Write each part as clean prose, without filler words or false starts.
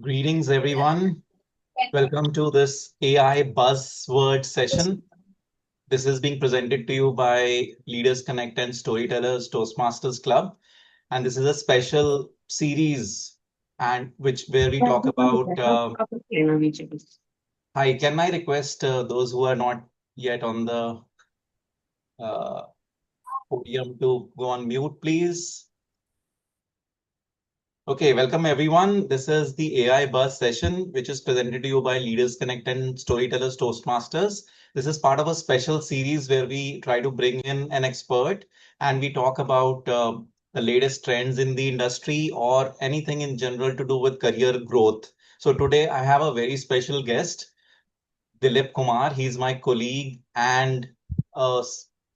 Greetings, everyone. Welcome to this AI buzzword session. This is being presented to you by Leaders Connect and Storytellers Toastmasters Club, and this is a special series, and which where we talk about. Hi, can I request those who are not yet on the uh, podium to go on mute, please? Okay, welcome everyone. This is the AI Buzz session, which is presented to you by Leaders Connect and Storytellers Toastmasters. This is part of a special series where we try to bring in an expert and we talk about the latest trends in the industry or anything in general to do with career growth. So today I have a very special guest. Dilip Kumar. He's my colleague and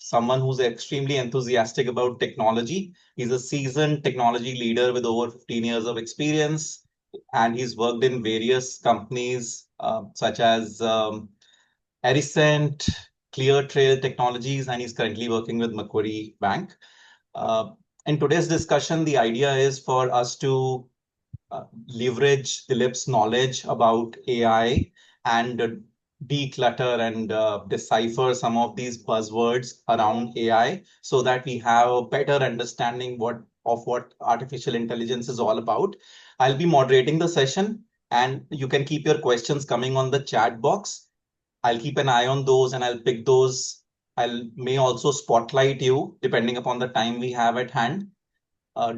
someone who's extremely enthusiastic about technology. He's a seasoned technology leader with over 15 years of experience, and he's worked in various companies such as Ericent, Clear Trail Technologies, and he's currently working with Macquarie Bank. Uh, in today's discussion, the idea is for us to leverage Dilip's knowledge about AI and declutter and decipher some of these buzzwords around AI so that we have a better understanding of what artificial intelligence is all about. I'll be moderating the session and you can keep your questions coming on the chat box. I'll keep an eye on those and I'll pick those. I may also spotlight you depending upon the time we have at hand.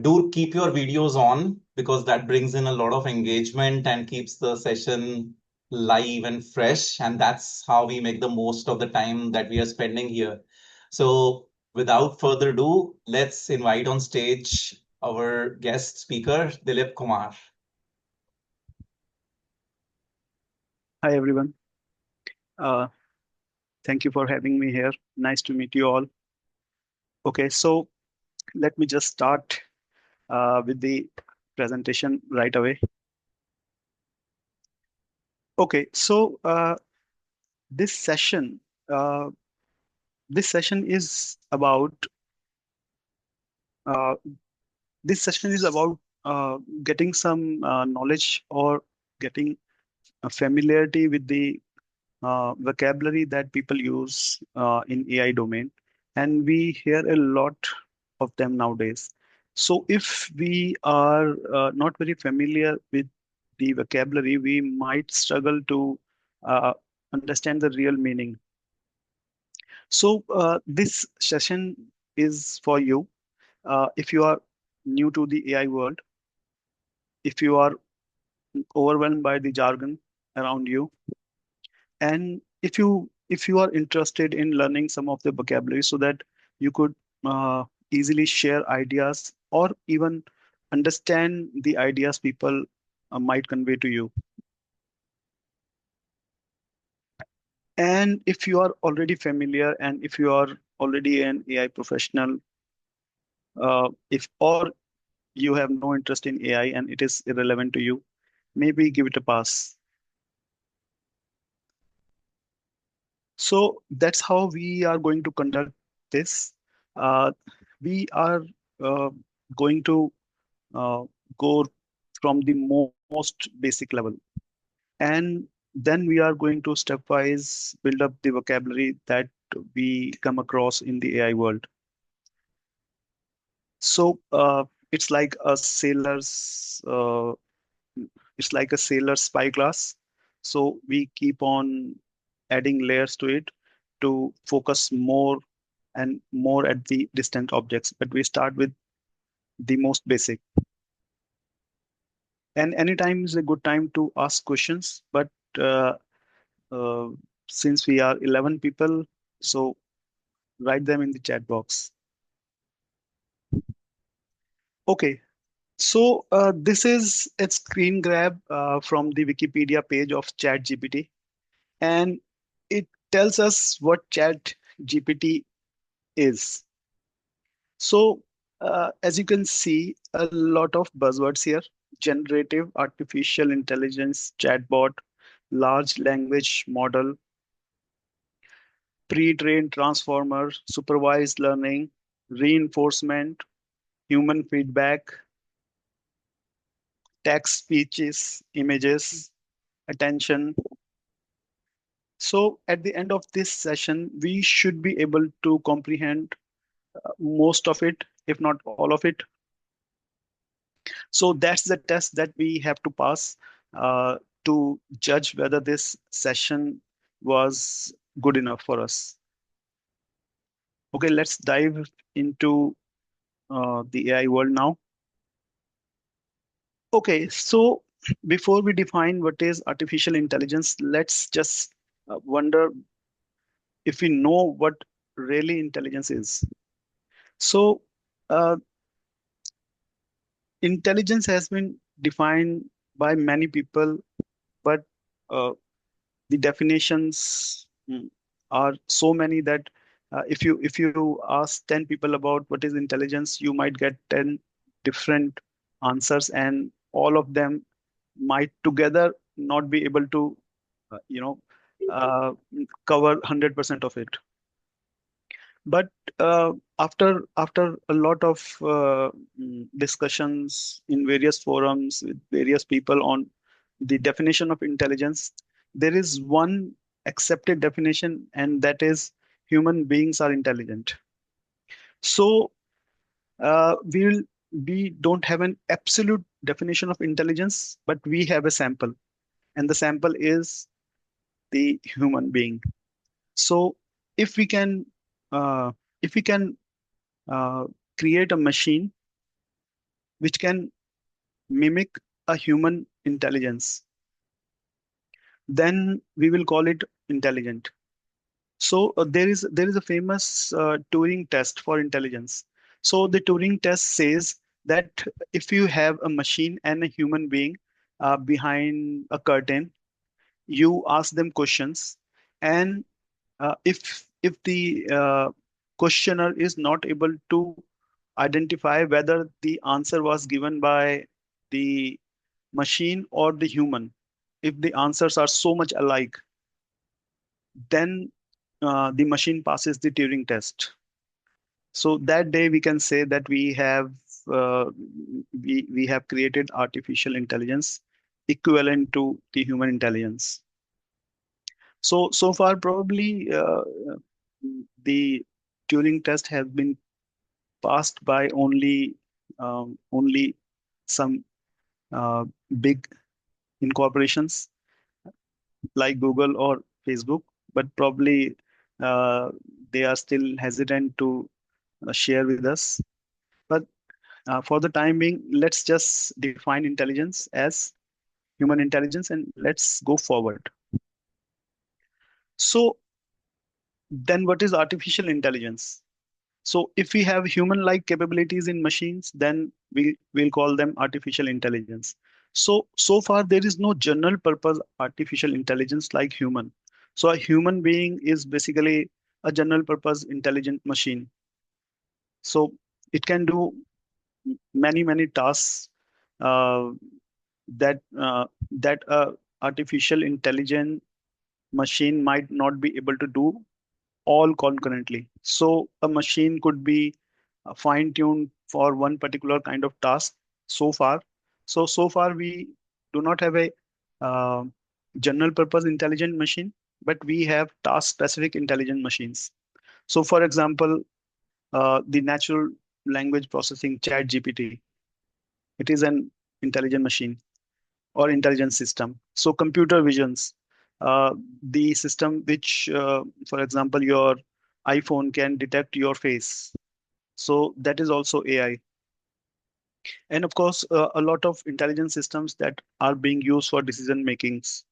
Do keep your videos on because that brings in a lot of engagement and keeps the session live and fresh. And that's how we make the most of the time that we are spending here. So, without further ado, let's invite on stage our guest speaker, Dilip Kumar. Hi everyone. Uh, Thank you for having me here. Nice to meet you all. Okay, so let me just start with the presentation right away. Okay, so this session, uh, this session is about uh, this session is about getting some knowledge or getting a familiarity with the vocabulary that people use in AI domain, and we hear a lot of them nowadays. So if we are not very familiar with the vocabulary, we might struggle to uh, understand the real meaning. So this session is for you. If you are new to the AI world, if you are overwhelmed by the jargon around you, and if you are interested in learning some of the vocabulary so that you could easily share ideas or even understand the ideas people might convey to you. And if you are already familiar and if you are already an AI professional, if or you have no interest in AI and it is irrelevant to you, maybe give it a pass. So that's how we are going to conduct this. Uh, we are uh, going to uh, go from the most basic level, and then we are going to stepwise build up the vocabulary that we come across in the AI world. So it's like a sailor's spyglass. So we keep on adding layers to it to focus more and more at the distant objects. But we start with the most basic. And anytime is a good time to ask questions. But uh, uh, since we are 11 people, so write them in the chat box. Okay. So this is a screen grab from the Wikipedia page of ChatGPT, and it tells us what ChatGPT is. So, as you can see, a lot of buzzwords here: generative artificial intelligence, chatbot, large language model, pre-trained transformer, supervised learning, reinforcement, human feedback, text, speeches, images, attention. So at the end of this session, we should be able to comprehend most of it, if not all of it. So that's the test that we have to pass uh, to judge whether this session was good enough for us. Okay, let's dive into the AI world now. Okay, so before we define what is artificial intelligence, let's just wonder if we know what really intelligence is. So, uh, intelligence has been defined by many people, but uh, the definitions are so many that if you ask 10 people about what is intelligence, you might get 10 different answers, and all of them might together not be able to uh, you know uh, cover 100% of it. But after a lot of discussions in various forums with various people on the definition of intelligence, there is one accepted definition, and that is human beings are intelligent. So we don't have an absolute definition of intelligence, but we have a sample, and the sample is the human being. So if we can uh, if we can uh, create a machine which can mimic a human intelligence, then we will call it intelligent. So there is a famous Turing test for intelligence. So the Turing test says that if you have a machine and a human being behind a curtain, you ask them questions, and if the questioner is not able to identify whether the answer was given by the machine or the human, if the answers are so much alike, then the machine passes the Turing test. So that day we can say that uh, we have created artificial intelligence equivalent to the human intelligence. So far probably the Turing test has been passed by only some uh, big incorporations like Google or Facebook, but probably uh, they are still hesitant to share with us. But for the time being, let's just define intelligence as human intelligence, and let's go forward. So then, what is artificial intelligence? So if we have human-like capabilities in machines, then we'll call them artificial intelligence. So far there is no general purpose artificial intelligence like human. So a human being is basically a general purpose intelligent machine. So it can do many tasks uh, that a artificial intelligent machine might not be able to do all concurrently. So a machine could be fine-tuned for one particular kind of task so far. So far we do not have a uh, general purpose intelligent machine, but we have task-specific intelligent machines. So for example, the natural language processing chat GPT, it is an intelligent machine or intelligent system. So computer visions, the system which, for example, your iPhone can detect your face. So that is also AI. And of course, a lot of intelligent systems that are being used for decision makings.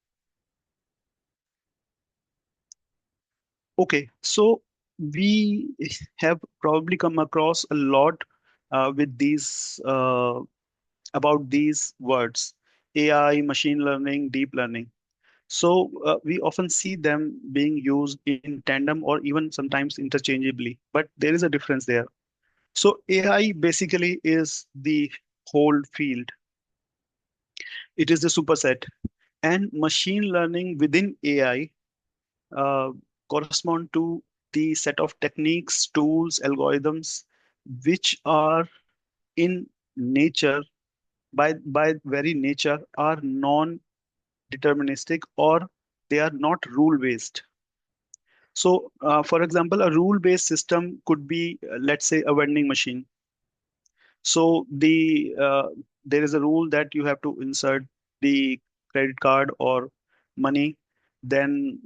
Okay, so we have probably come across a lot with these about these words: AI, machine learning, deep learning. So we often see them being used in tandem or even sometimes interchangeably, but there is a difference there. So AI basically is the whole field. It is the superset, and machine learning within AI uh, correspond to the set of techniques, tools, algorithms which are in nature by very nature are non-deterministic, or they are not rule-based. So, for example, a rule-based system could be, let's say, a vending machine. So there is a rule that you have to insert the credit card or money. Then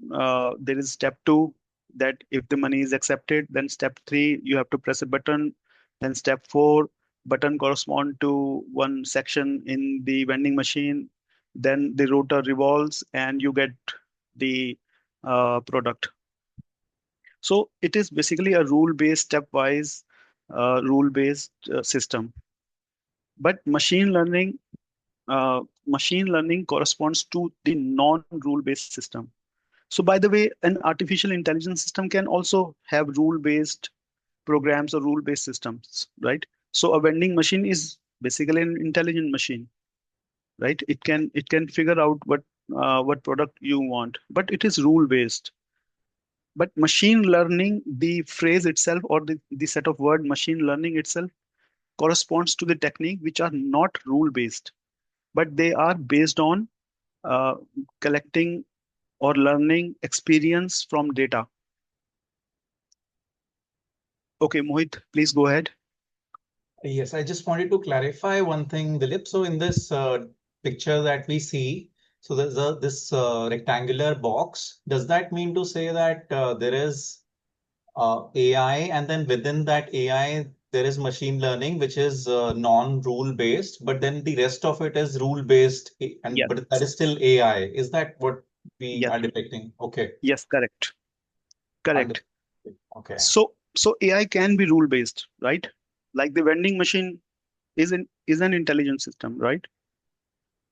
there is step two, that if the money is accepted, then step three, you have to press a button. Then step four, button correspond to one section in the vending machine. Then the rotor revolves and you get the product. So it is basically a rule-based, stepwise, rule-based system. But machine learning corresponds to the non-rule based system. So by the way, an artificial intelligence system can also have rule based programs or rule based systems, right? So a vending machine is basically an intelligent machine, right? It can figure out what product you want, but it is rule based. But machine learning, the phrase itself, or the set of word machine learning itself, corresponds to the technique which are not rule based, but they are based on uh, collecting or learning experience from data. Okay, Mohit, please go ahead. Yes, I just wanted to clarify one thing, Dilip. So in this picture that we see, so there's this rectangular box. Does that mean to say that there is AI, and then within that AI, there is machine learning, which is non-rule based, but then the rest of it is rule based, and Yes, but that is still AI. Is that what we yes, are depicting? Okay, yes, correct, correct. understood. Okay. So AI can be rule based, right? Like the vending machine is an intelligent system, right?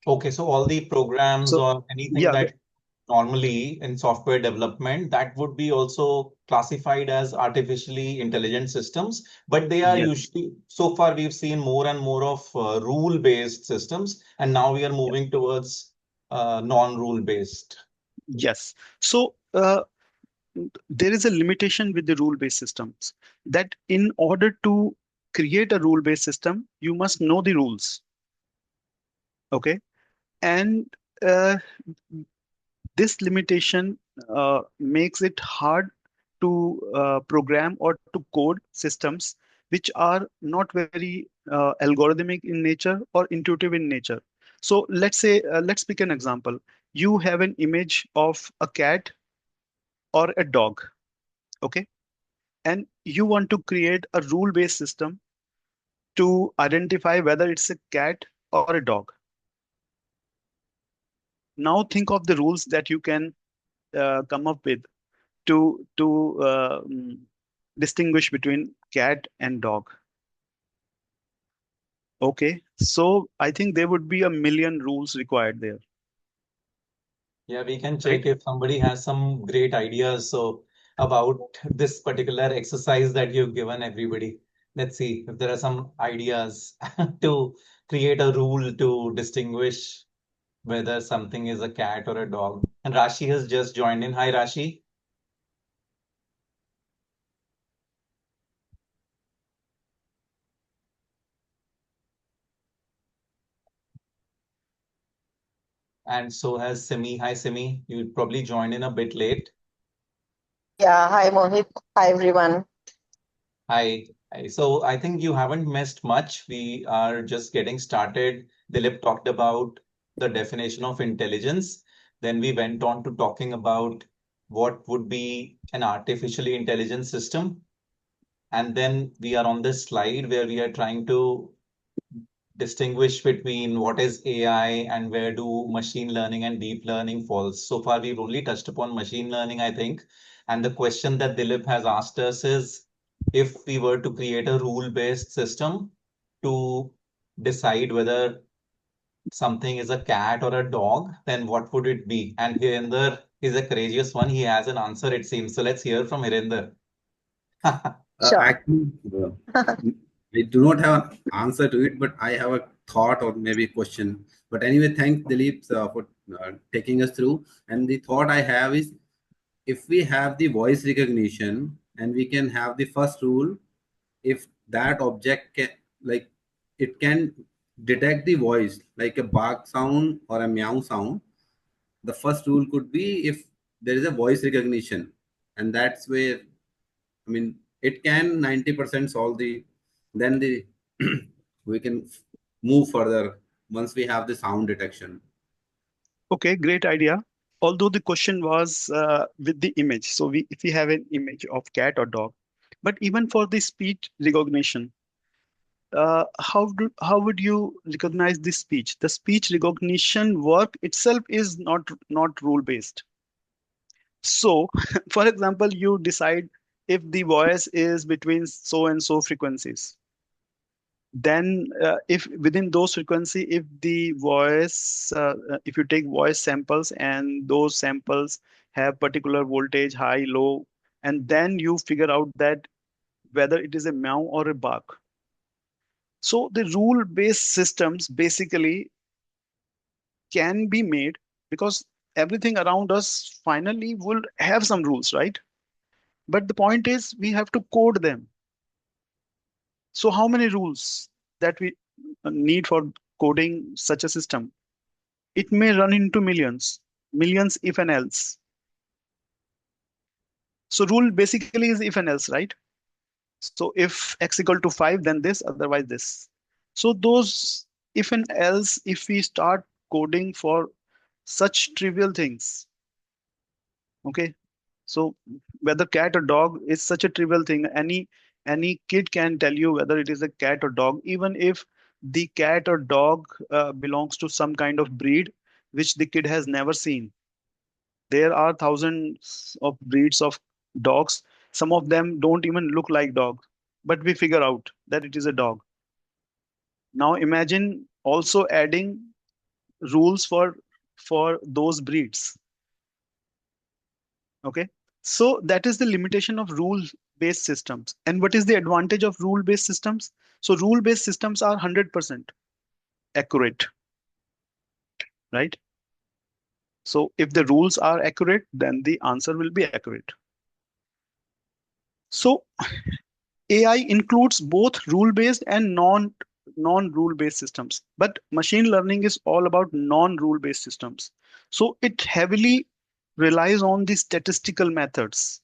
Okay, so all the programs So or anything yeah, that normally in software development, that would be also classified as artificially intelligent systems, but they are yes, usually, so far we've seen more and more of rule-based systems, and now we are yes, moving towards non-rule based. yes. So there is a limitation with the rule based systems, that in order to create a rule based system, you must know the rules. Okay, and uh, this limitation makes it hard to program or to code systems which are not very algorithmic in nature or intuitive in nature. So let's pick an example. You have an image of a cat or a dog, okay? And you want to create a rule-based system to identify whether it's a cat or a dog. Now think of the rules that you can come up with to distinguish between cat and dog. Okay, so I think there would be a million rules required there, Yeah, we can right? check if somebody has some great ideas so about this particular exercise that you've given everybody. Let's see if there are some ideas to create a rule to distinguish whether something is a cat or a dog. And Rashi has just joined in. Hi, Rashi. And so has Simi. Hi, Simi. You probably joined in a bit late. Yeah, hi Mohit. Hi everyone. Hi. Hi. So I think you haven't missed much. We are just getting started. Dilip talked about the definition of intelligence. Then we went on to talking about what would be an artificially intelligent system. And then we are on this slide where we are trying to distinguish between what is AI and where do machine learning and deep learning falls. So far, we've only touched upon machine learning, I think. And the question that Dilip has asked us is if we were to create a rule-based system to decide whether something is a cat or a dog, then what would it be? And Hirinder is a courageous one. He has an answer, it seems. So let's hear from Hirinder. Sure. Actually, I do not have an answer to it, but I have a thought or maybe question. But anyway, thanks, Dilip, for taking us through. And the thought I have is, if we have the voice recognition and we can have the first rule, if that object can, like, it can detect the voice, like a bark sound or a meow sound, the first rule could be if there is a voice recognition, and that's where, I mean, it can 90% solve the, then the we can move further once we have the sound detection. Okay, great idea. Although the question was with the image. So if we have an image of cat or dog, but even for the speech recognition, how would you recognize this speech? The speech recognition work itself is not rule based. So, for example, you decide if the voice is between so and so frequencies. Then, if within those frequency, if the voice, if you take voice samples and those samples have particular voltage, high, low, and then you figure out that whether it is a meow or a bark. So the rule-based systems basically can be made because everything around us finally will have some rules, right? But the point is we have to code them. So how many rules that we need for coding such a system? It may run into millions, millions if and else. So rule basically is if and else, right? So if x equal to 5, then this, otherwise this. So those if and else, if we start coding for such trivial things, okay? So whether cat or dog is such a trivial thing. Any kid can tell you whether it is a cat or dog, even if the cat or dog belongs to some kind of breed which the kid has never seen. There are thousands of breeds of dogs. Some of them don't even look like dogs, but we figure out that it is a dog. Now imagine also adding rules for those breeds. Okay. So that is the limitation of rule-based systems. And what is the advantage of rule-based systems? So rule-based systems are 100% accurate, right? So if the rules are accurate, then the answer will be accurate. So AI includes both rule-based and non-rule-based systems, but machine learning is all about non-rule-based systems. So it heavily relies on the statistical methods,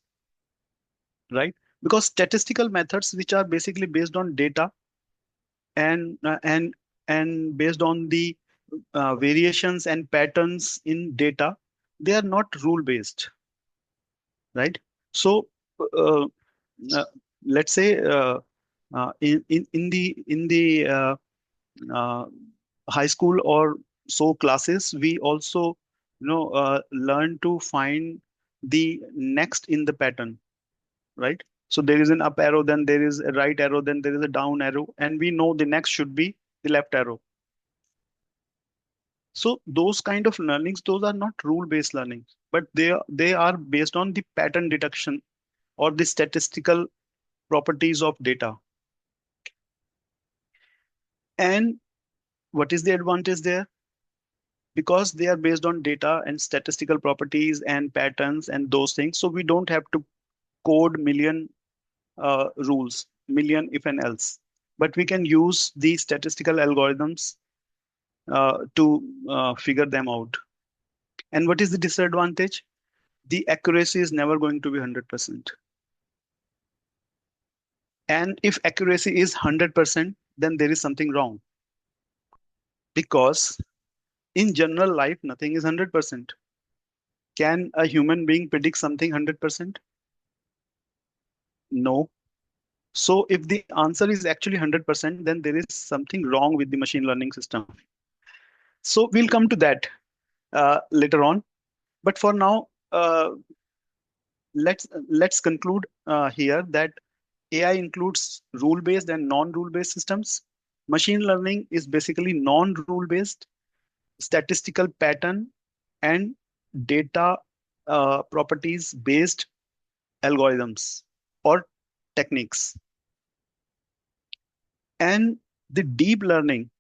right? Because statistical methods, which are basically based on data and based on the variations and patterns in data, they are not rule-based, right? So uh, uh, let's say in the uh, high school or so classes, we also learn to find the next in the pattern, right? So there is an up arrow, then there is a right arrow, then there is a down arrow, and we know the next should be the left arrow. So those kind of learnings, those are not rule-based learnings, but they are based on the pattern detection or the statistical properties of data. And what is the advantage there? Because they are based on data and statistical properties and patterns and those things. So we don't have to code million rules, million if and else, but we can use the statistical algorithms to figure them out. And what is the disadvantage? The accuracy is never going to be 100%. And if accuracy is 100%, then there is something wrong. Because in general life, nothing is 100%. Can a human being predict something 100%? No. So if the answer is actually 100%, then there is something wrong with the machine learning system. So we'll come to that later on. But for now, let's conclude here that AI includes rule-based and non-rule-based systems. Machine learning is basically non-rule-based, statistical pattern, and data properties-based algorithms or techniques. And the deep learning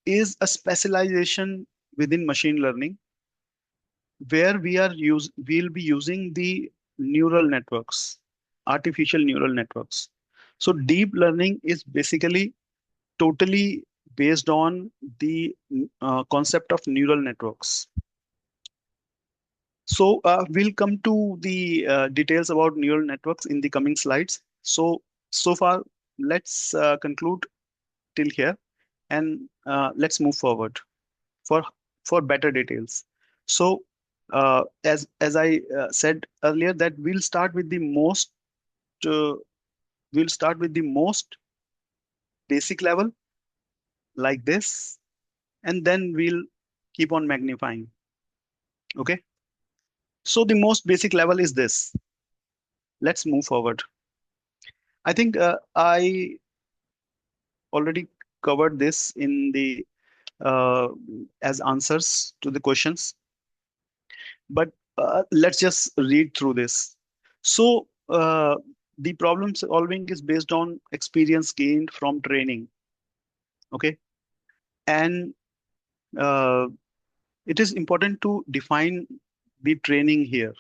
is a specialization within machine learning where we'll be using the neural networks, artificial neural networks. So deep learning is basically totally based on the concept of neural networks. So we'll come to the details about neural networks in the coming slides. So far, let's conclude till here, and let's move forward for better details. So as I said earlier, that uh, we'll start with the most basic level like this, and then we'll keep on magnifying. Okay. So the most basic level is this. Let's move forward. I think I already covered this in the as answers to the questions, but let's just read through this. So the problem solving is based on experience gained from training. Okay, and uh, it is important to define the training here.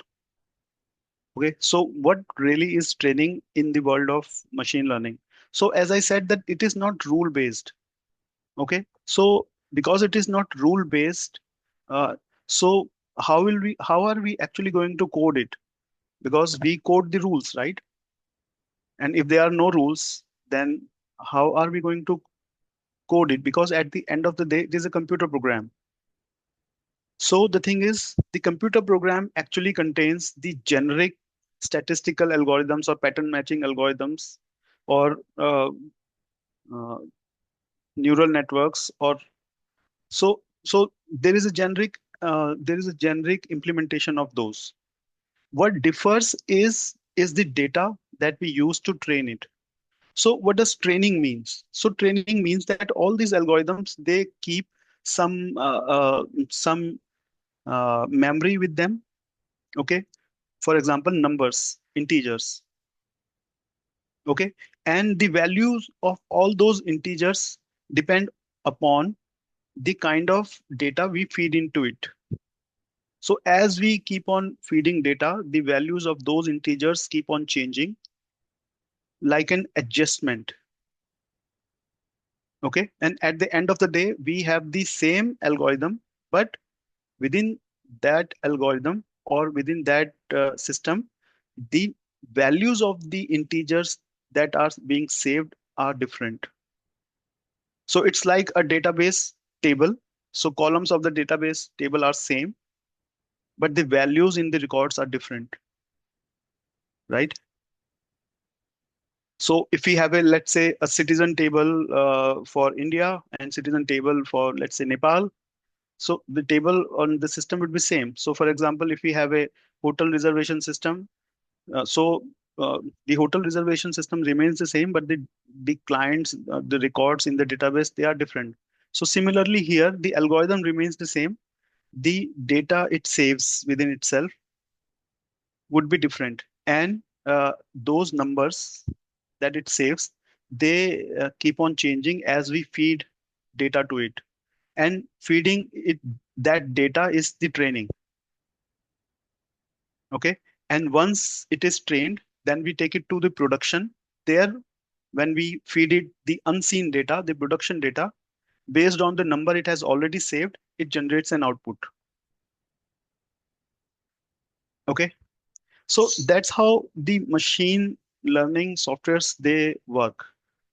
Okay, so what really is training in the world of machine learning? So as I said, that it is not rule based. Okay, so because it is not rule based, uh, so how are we actually going to code it? Because we code the rules, right? And if there are no rules, then how are we going to code it? Because at the end of the day, it is a computer program. So the thing is, the computer program actually contains the generic statistical algorithms or pattern matching algorithms, or uh, neural networks, or so there is a generic implementation of those. What differs is the data that we use to train it. So what does training means? So training means that all these algorithms, they keep some memory with them. Okay, for example, numbers, integers. Okay, and the values of all those integers depend upon the kind of data we feed into it. So as we keep on feeding data, the values of those integers keep on changing, like an adjustment. Okay, and at the end of the day, we have the same algorithm, but within that algorithm or within that system, the values of the integers that are being saved are different. So it's like a database table. So columns of the database table are same, but the values in the records are different, right? So if we have a, let's say, a citizen table for India and citizen table for, let's say, Nepal, so the table on the system would be same. So for example, if we have a hotel reservation system, so the hotel reservation system remains the same, but the clients, the records in the database, they are different. So similarly here, the algorithm remains the same. The data it saves within itself would be different, and those numbers that it saves, they keep on changing as we feed data to it, and feeding it, that data is the training. Okay, and once it is trained, then we take it to the production. There, when we feed it the unseen data, the production data, based on the number it has already saved, it generates an output. Okay, so that's how the machine learning softwares, they work.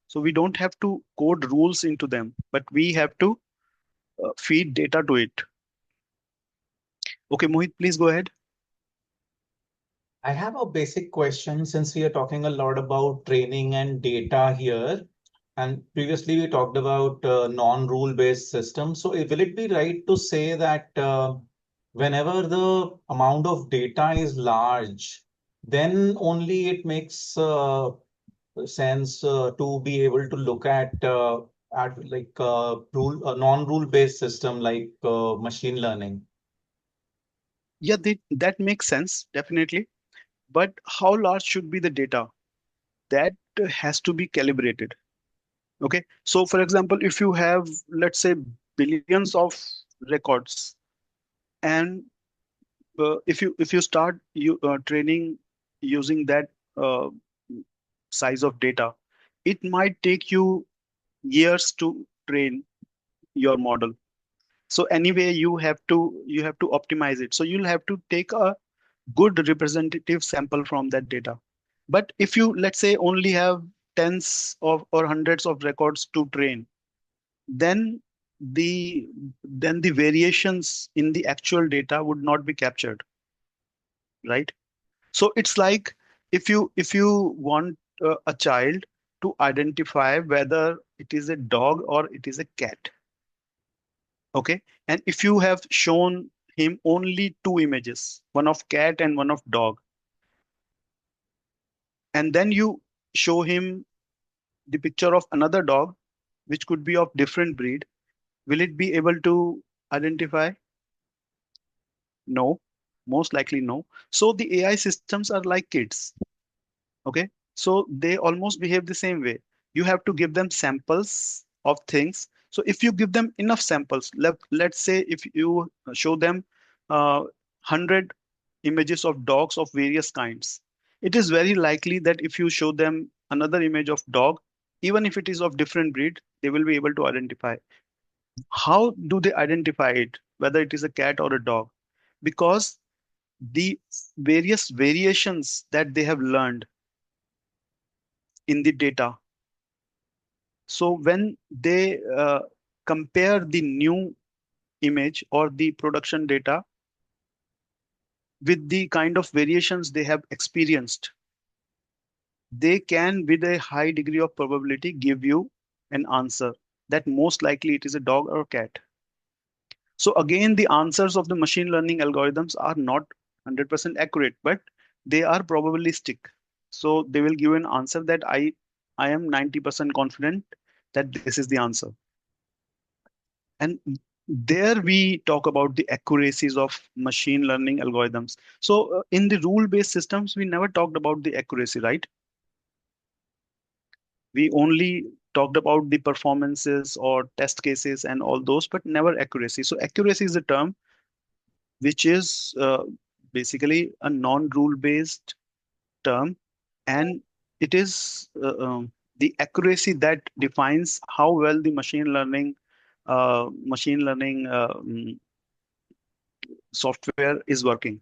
So we don't have to code rules into them, but we have to feed data to it. Okay, Mohit, please go ahead. I have a basic question since we are talking a lot about training and data here. And previously we talked about non-rule based systems. So will it be right to say that whenever the amount of data is large, then only it makes sense to be able to look at like non-rule based system like machine learning? Yeah, that makes sense, definitely. But how large should be the data? That has to be calibrated. Okay, so for example, if you have, let's say, billions of records, and if you start training using that uh, size of data, it might take you years to train your model. So anyway, you have to optimize it. So you'll have to take a good representative sample from that data. But if you, let's say, only have tens of or hundreds of records to train, then the variations in the actual data would not be captured, right? So it's like, if you want a child to identify whether it is a dog or it is a cat, okay, and if you have shown him only two images, one of cat and one of dog, and then you show him the picture of another dog which could be of different breed, will it be able to identify? No, most likely no. So the AI systems are like kids. Okay, so they almost behave the same way. You have to give them samples of things. So if you give them enough samples, let's say if you show them 100 images of dogs of various kinds, it is very likely that if you show them another image of dog, even if it is of different breed, they will be able to identify. How do they identify it, whether it is a cat or a dog? Because the various variations that they have learned in the data. So when they compare the new image or the production data with the kind of variations they have experienced, they can, with a high degree of probability, give you an answer that most likely it is a dog or cat. So again, the answers of the machine learning algorithms are not 100% accurate, but they are probabilistic. So they will give an answer that I am 90% confident that this is the answer. And there we talk about the accuracies of machine learning algorithms. So in the rule-based systems, we never talked about the accuracy, right? We only talked about the performances or test cases and all those, but never accuracy. So accuracy is a term which is basically a non-rule based term, and it is the accuracy that defines how well the machine learning software is working.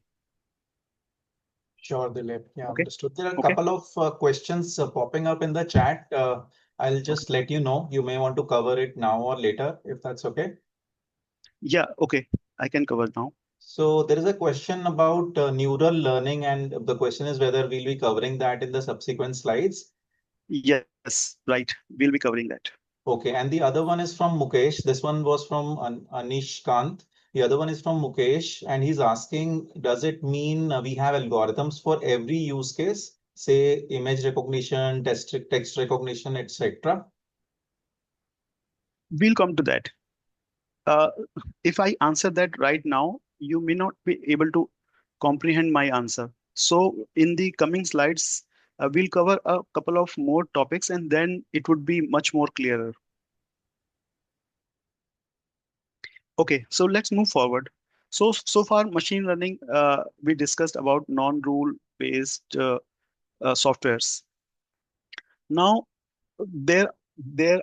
Sure, Dilip. Yeah, Okay. understood. There are a Okay. couple of questions popping up in the chat. I'll just let you know. You may want to cover it now or later, if that's okay. Yeah, okay. I can cover now. So there is a question about neural learning, and the question is whether we'll be covering that in the subsequent slides. Yes, right. We'll be covering that. Okay, and the other one is from Mukesh. This one was from Anish Kant. The other one is from Mukesh, and he's asking, does it mean we have algorithms for every use case, say image recognition, text recognition, etc.? We'll come to that. If I answer that right now, you may not be able to comprehend my answer. So in the coming slides, we'll cover a couple of more topics, and then it would be much more clearer. Okay, so let's move forward. So far, machine learning, we discussed about non-rule based softwares. Now, there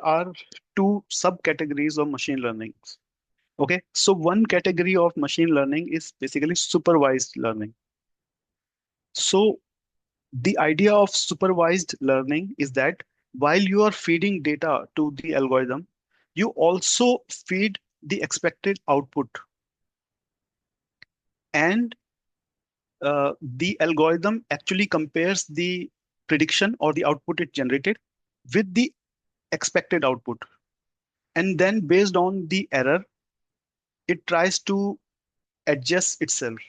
are two subcategories of machine learning. Okay, so one category of machine learning is basically supervised learning. So the idea of supervised learning is that while you are feeding data to the algorithm, you also feed the expected output. And the algorithm actually compares the prediction or the output it generated with the expected output. And then based on the error, it tries to adjust itself.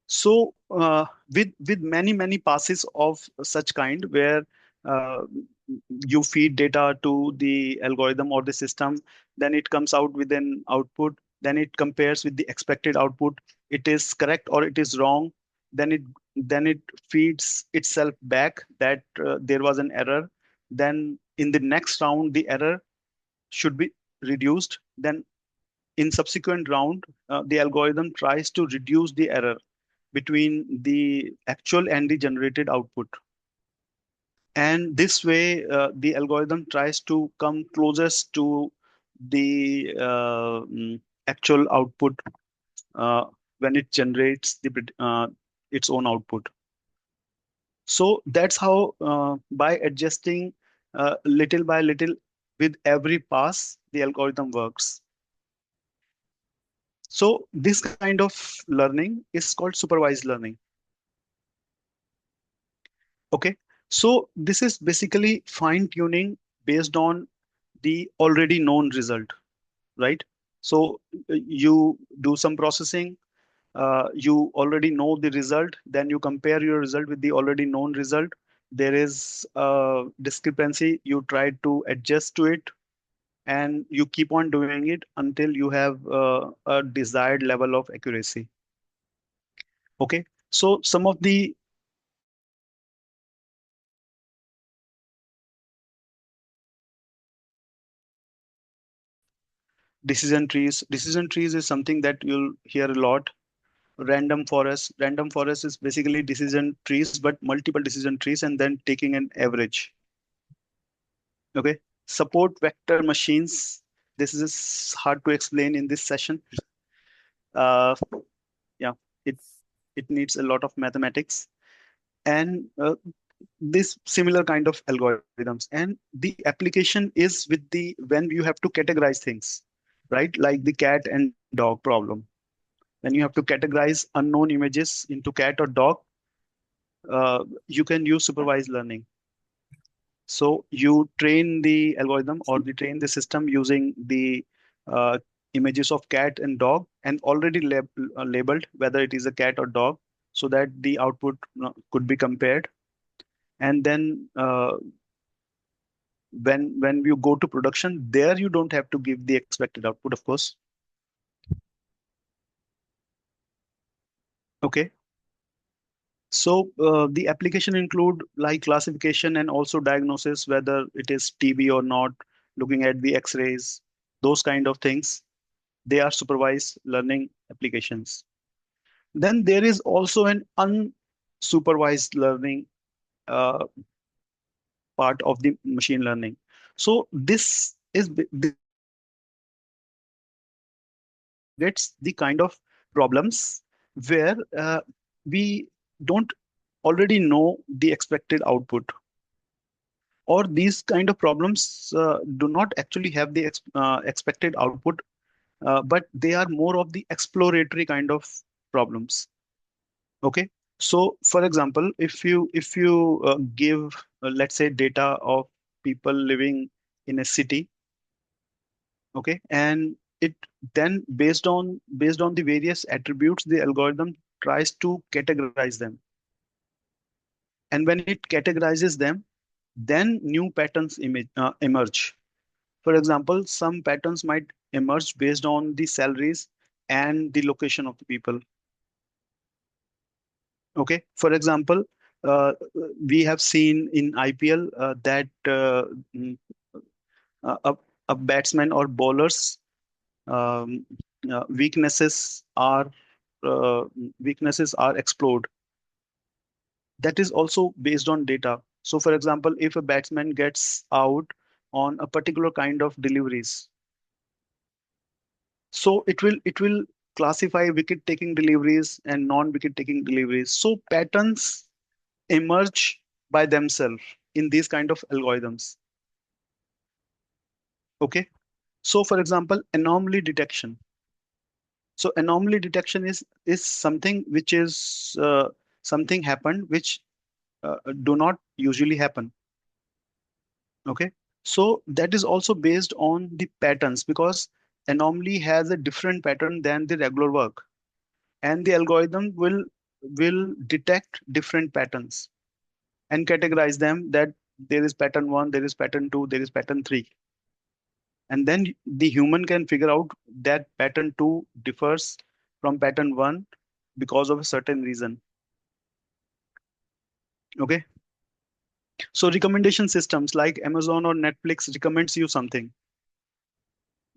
So with many passes of such kind, where uh, you feed data to the algorithm or the system, then it comes out with an output, then it compares with the expected output, it is correct or it is wrong, then it feeds itself back that there was an error. Then in the next round, the error should be reduced. Then in subsequent round, the algorithm tries to reduce the error between the actual and the generated output. And this way, the algorithm tries to come closest to the actual output uh, when it generates its own output. So that's how, by adjusting little by little with every pass, the algorithm works. So this kind of learning is called supervised learning. Okay, so this is basically fine tuning based on the already known result, right? So you do some processing, you already know the result, then you compare your result with the already known result. There is a discrepancy, you try to adjust to it, and you keep on doing it until you have a desired level of accuracy. Okay, so some of the decision trees is something that you'll hear a lot. Random forest is basically decision trees, but multiple decision trees, and then taking an average. Okay, support vector machines. This is hard to explain in this session. uh, yeah, it it needs a lot of mathematics, and this similar kind of algorithms, and the application is with the when you have to categorize things, right? Like the cat and dog problem. When you have to categorize unknown images into cat or dog, you can use supervised learning. So you train the algorithm or you train the system using the uh, images of cat and dog and already labeled whether it is a cat or dog, so that the output could be compared. And then when you go to production, there you don't have to give the expected output, of course. Okay. So the application include like classification and also diagnosis, whether it is TB or not, looking at the X-rays, those kind of things. They are supervised learning applications. Then there is also an unsupervised learning uh, part of the machine learning. So this targets the kind of problems where we don't already know the expected output, or these kind of problems do not actually have the expected output, but they are more of the exploratory kind of problems. Okay, so for example, if you give let's say data of people living in a city, okay, and it then based on the various attributes, the algorithm tries to categorize them, and when it categorizes them, then new patterns emerge. For example, some patterns might emerge based on the salaries and the location of the people. Okay, for example, uh, we have seen in IPL that mm, a, a batsman or bowlers um, uh, weaknesses are explored. That is also based on data. So, for example, if a batsman gets out on a particular kind of deliveries, so it will classify wicket taking deliveries and non-wicket taking deliveries. So patterns emerge by themselves in these kind of algorithms. Okay, so for example, anomaly detection. So anomaly detection is something which is something happened which do not usually happen. Okay, so that is also based on the patterns, because anomaly has a different pattern than the regular work, and the algorithm will detect different patterns and categorize them, that there is pattern 1, there is pattern 2, there is pattern 3, and then the human can figure out that pattern 2 differs from pattern 1 because of a certain reason. Okay, so recommendation systems like Amazon or Netflix recommends you something,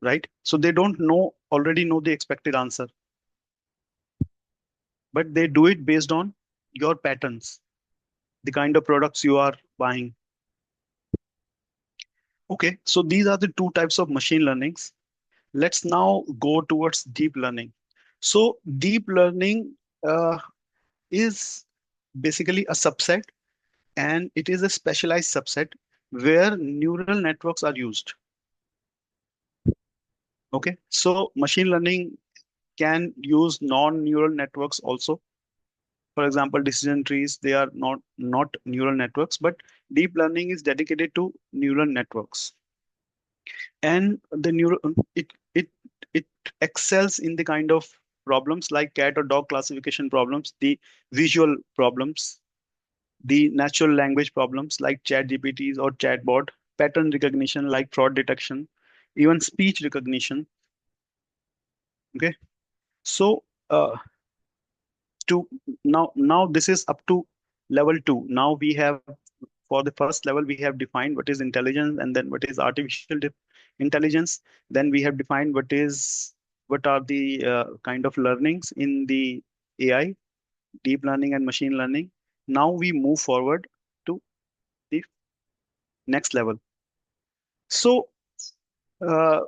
right? So they don't already know the expected answer, but they do it based on your patterns, the kind of products you are buying. Okay, so these are the two types of machine learnings. Let's now go towards deep learning. So deep learning is basically a subset, and it is a specialized subset where neural networks are used. Okay, so machine learning can use non-neural networks also. For example, decision trees, they are not neural networks, but deep learning is dedicated to neural networks. And the neural it excels in the kind of problems like cat or dog classification problems, the visual problems, the natural language problems like chat GPTs or chatbot, pattern recognition like fraud detection, even speech recognition. Okay, so to now this is up to level 2. Now we have, for the first level, we have defined what is intelligence, and then what is artificial intelligence. Then we have defined what are the kind of learnings in the AI, deep learning and machine learning. Now we move forward to the next level. So uh,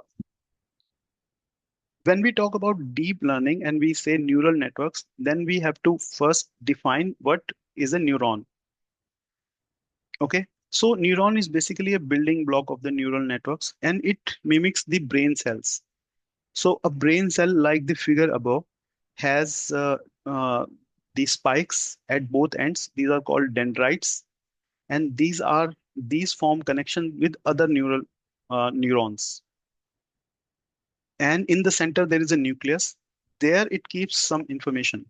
when we talk about deep learning and we say neural networks, then we have to first define what is a neuron. Okay, so neuron is basically a building block of the neural networks, and it mimics the brain cells. So a brain cell, like the figure above, has the spikes at both ends. These are called dendrites, and these form connection with other neurons. And in the center there is a nucleus. There it keeps some information.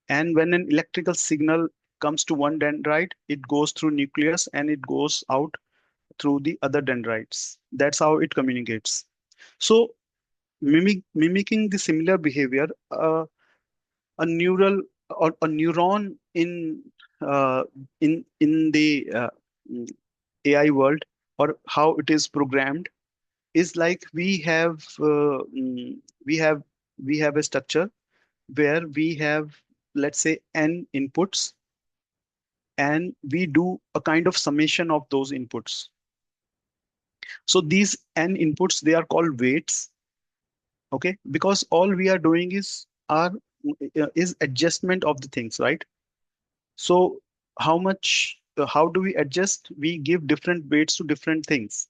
And when an electrical signal comes to one dendrite, it goes through nucleus and it goes out through the other dendrites. That's how it communicates. So mimicking the similar behavior, a neural or a neuron uh, in the mm, AI world, or how it is programmed, is like we have we have a structure where we have, let's say, n inputs, and we do a kind of summation of those inputs. So these n inputs, they are called weights. Okay, because all we are doing is adjustment of the things, right? So how do we adjust? We give different weights to different things.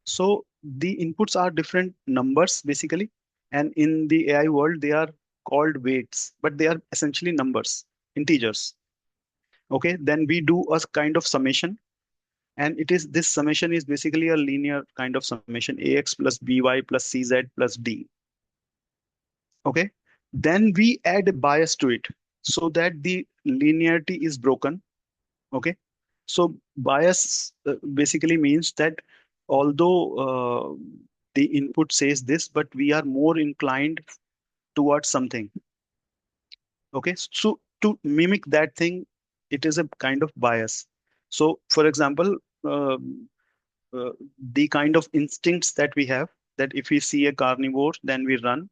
So the inputs are different numbers basically, and in the AI world they are called weights, but they are essentially numbers, integers. Okay, then we do a kind of summation, and this summation is basically a linear kind of summation, ax plus by plus cz plus d. Okay, then we add a bias to it so that the linearity is broken. Okay, so bias basically means that although the input says this, but we are more inclined towards something. Okay, so to mimic that thing, it is a kind of bias. So for example, uh, the kind of instincts that we have, that if we see a carnivore then we run,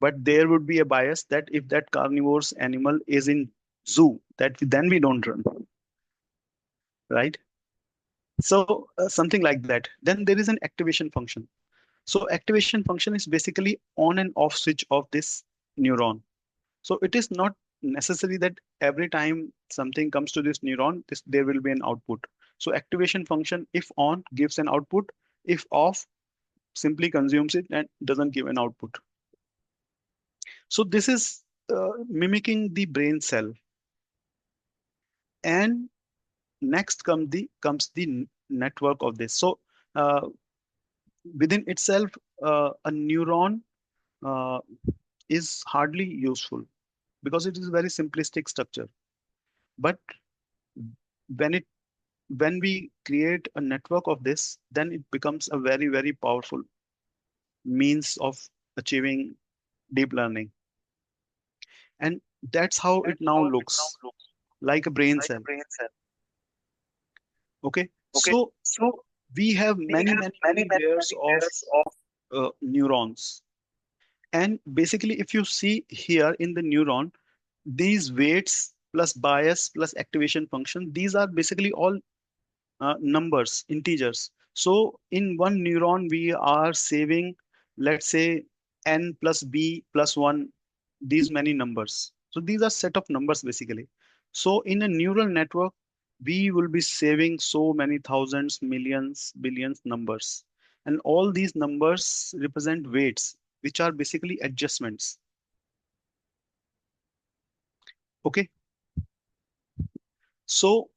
but there would be a bias that if that carnivorous animal is in zoo, then we don't run, right? So something like that. Then there is an activation function. So activation function is basically on and off switch of this neuron. So it is not necessary that every time something comes to this neuron, there will be an output. So activation function, if on, gives an output. If off, simply consumes it and doesn't give an output. So this is mimicking the brain cell. And next comes the network of this. So uh, within itself, a neuron uh, is hardly useful because it is a very simplistic structure. But when it when we create a network of this, then it becomes a very, very powerful means of achieving deep learning. And that's how it now looks, like a brain cell. Okay, so we have many, many, many layers of neurons. And basically, if you see here in the neuron, these weights plus bias plus activation function, these are basically all numbers, integers. So in one neuron, we are saving, let's say, n plus b plus 1, these many numbers. So these are set of numbers basically. So in a neural network, we will be saving so many thousands, millions, billions numbers. And all these numbers represent weights, which are basically adjustments. Okay. So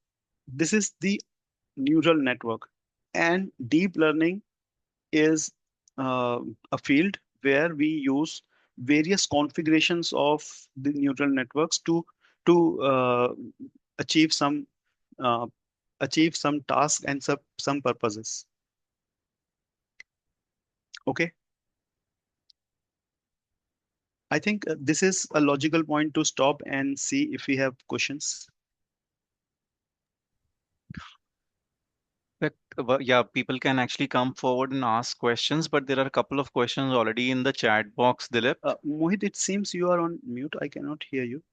this is the neural network. And deep learning is a field where we use various configurations of the neural networks to achieve some uh, achieve some task and some purposes. Okay, I think this is a logical point to stop and see if we have questions. Yeah, people can actually come forward and ask questions, but there are a couple of questions already in the chat box, Dilip. Mohit, it seems you are on mute. I cannot hear you.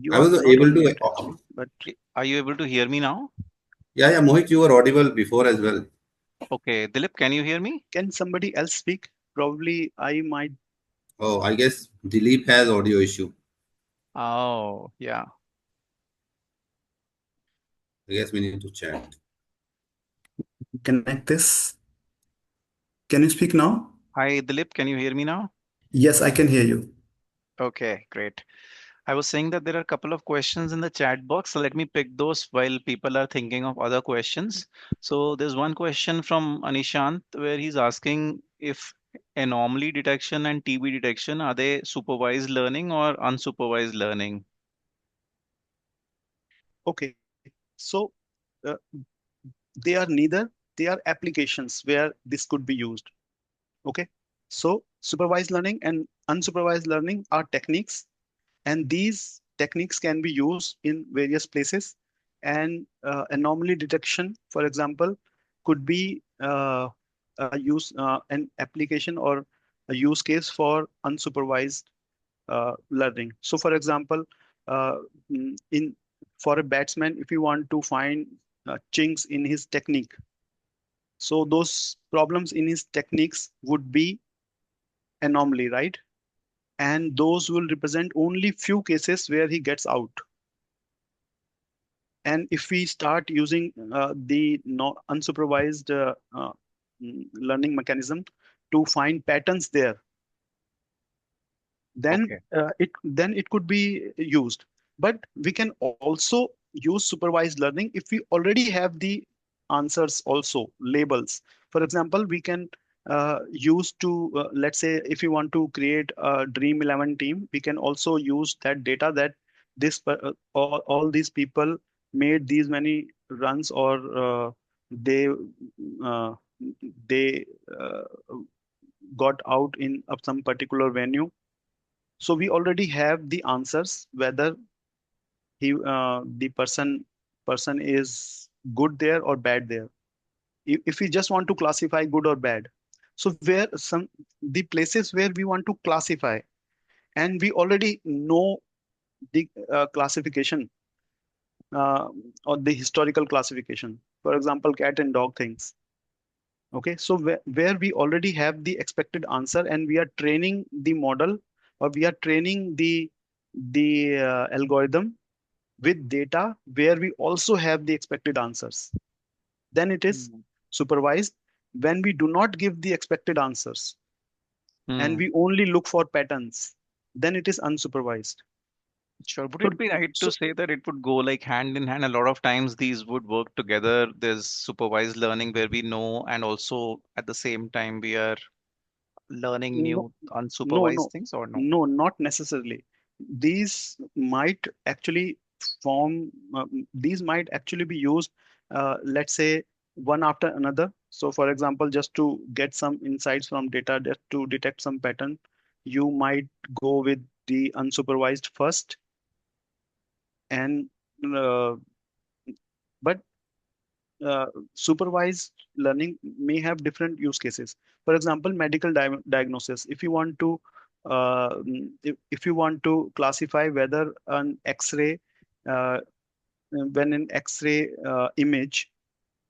You I are was not able on to. mute actually, but Are you able to hear me now? Yeah, yeah, Mohit, you were audible before as well. Okay, Dilip, can you hear me? can somebody else speak? Probably I might. Oh, I guess Dilip has audio issue. Oh, yeah. I guess we need to chat. Connect this. Can you speak now? Hi, Dilip, can you hear me now? Yes, I can hear you. Okay, great. I was saying that there are a couple of questions in the chat box, so let me pick those while people are thinking of other questions. So there's one question from Anishant where he's asking if anomaly detection and TB detection, are they supervised learning or unsupervised learning? Okay, so uh, they are neither. They are applications where this could be used. Okay, so supervised learning and unsupervised learning are techniques, and these techniques can be used in various places. And anomaly detection, for example, could be an application or a use case for unsupervised learning. So, for example, uh, in for a batsman, if you want to find chinks in his technique, so those problems in his techniques would be anomaly, right? And those will represent only few cases where he gets out. And if we start using the no unsupervised learning mechanism to find patterns there, then Okay. it could be used. But we can also use supervised learning if we already have the answers, also labels. For example, we can use to let's say if you want to create a dream 11 team, we can also use that data that all these people made these many runs, or they uh, they uh, got out in some particular venue. So we already have the answers whether the person is good there or bad there. If we just want to classify good or bad, so where some the places where we want to classify, and we already know the classification uh, or the historical classification. For example, cat and dog things. Okay, so where we already have the expected answer and we are training the model, or we are training the algorithm with data where we also have the expected answers, then it is Mm. supervised. When we do not give the expected answers and Hmm. we only look for patterns, then it is unsupervised. Sure. Would So, it be right to so say that it would go like hand in hand? A lot of times these would work together. There's supervised learning where we know, and also at the same time we are learning no, new no, unsupervised no, things, or no? no, not necessarily. These might actually these might actually be used, let's say, one after another. So, for example, just to get some insights from data, just to detect some pattern, you might go with the unsupervised first, and uh, but uh, supervised learning may have different use cases. For example, medical diagnosis. If you want to if you want to classify whether an X-ray, when an X-ray image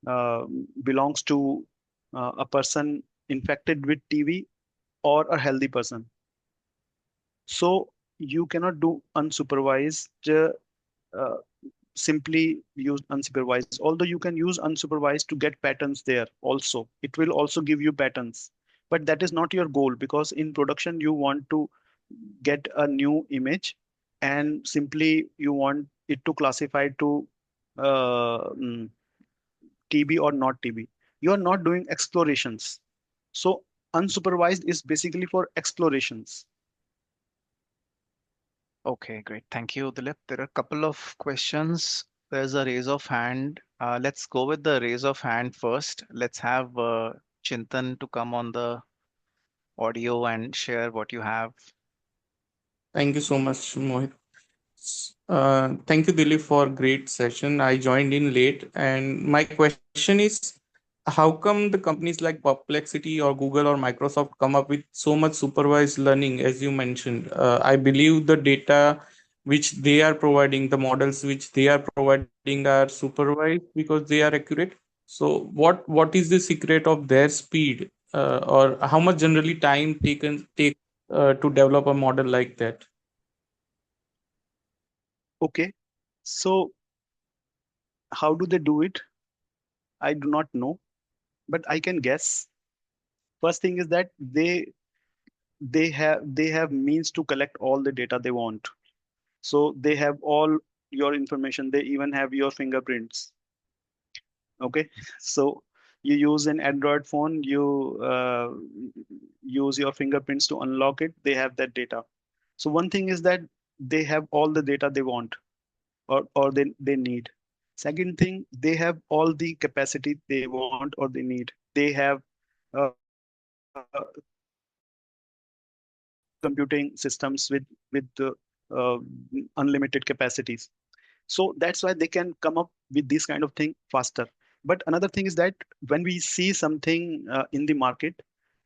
belongs to a person infected with TB or a healthy person. So you cannot do unsupervised, uh, simply use unsupervised. Although you can use unsupervised to get patterns there also. It will also give you patterns. But that is not your goal, because in production you want to get a new image and simply you want it to classify to TB or not TB. You are not doing explorations. So unsupervised is basically for explorations. Okay, great. Thank you, Dilip. There are a couple of questions. There's a raise of hand. Let's go with the raise of hand first. Let's have Chintan to come on the audio and share what you have. Thank you so much, Mohit. Thank you, Dilip, for great session. I joined in late, and my question is, how come the companies like Perplexity or Google or Microsoft come up with so much supervised learning, as you mentioned? I believe the data which they are providing, the models which they are providing are supervised because they are accurate. So, what is the secret of their speed, or how much generally time take to develop a model like that? Okay. So how do they do it? I do not know, but I can guess. First thing is that they have means to collect all the data they want. So they have all your information. They even have your fingerprints. Okay. So you use an Android phone, you use your fingerprints to unlock it. They have that data. So one thing is that they have all the data they want, or they need. Second thing, they have all the capacity they want or they need. They have computing systems with unlimited capacities. So that's why they can come up with this kind of thing faster. But another thing is that when we see something in the market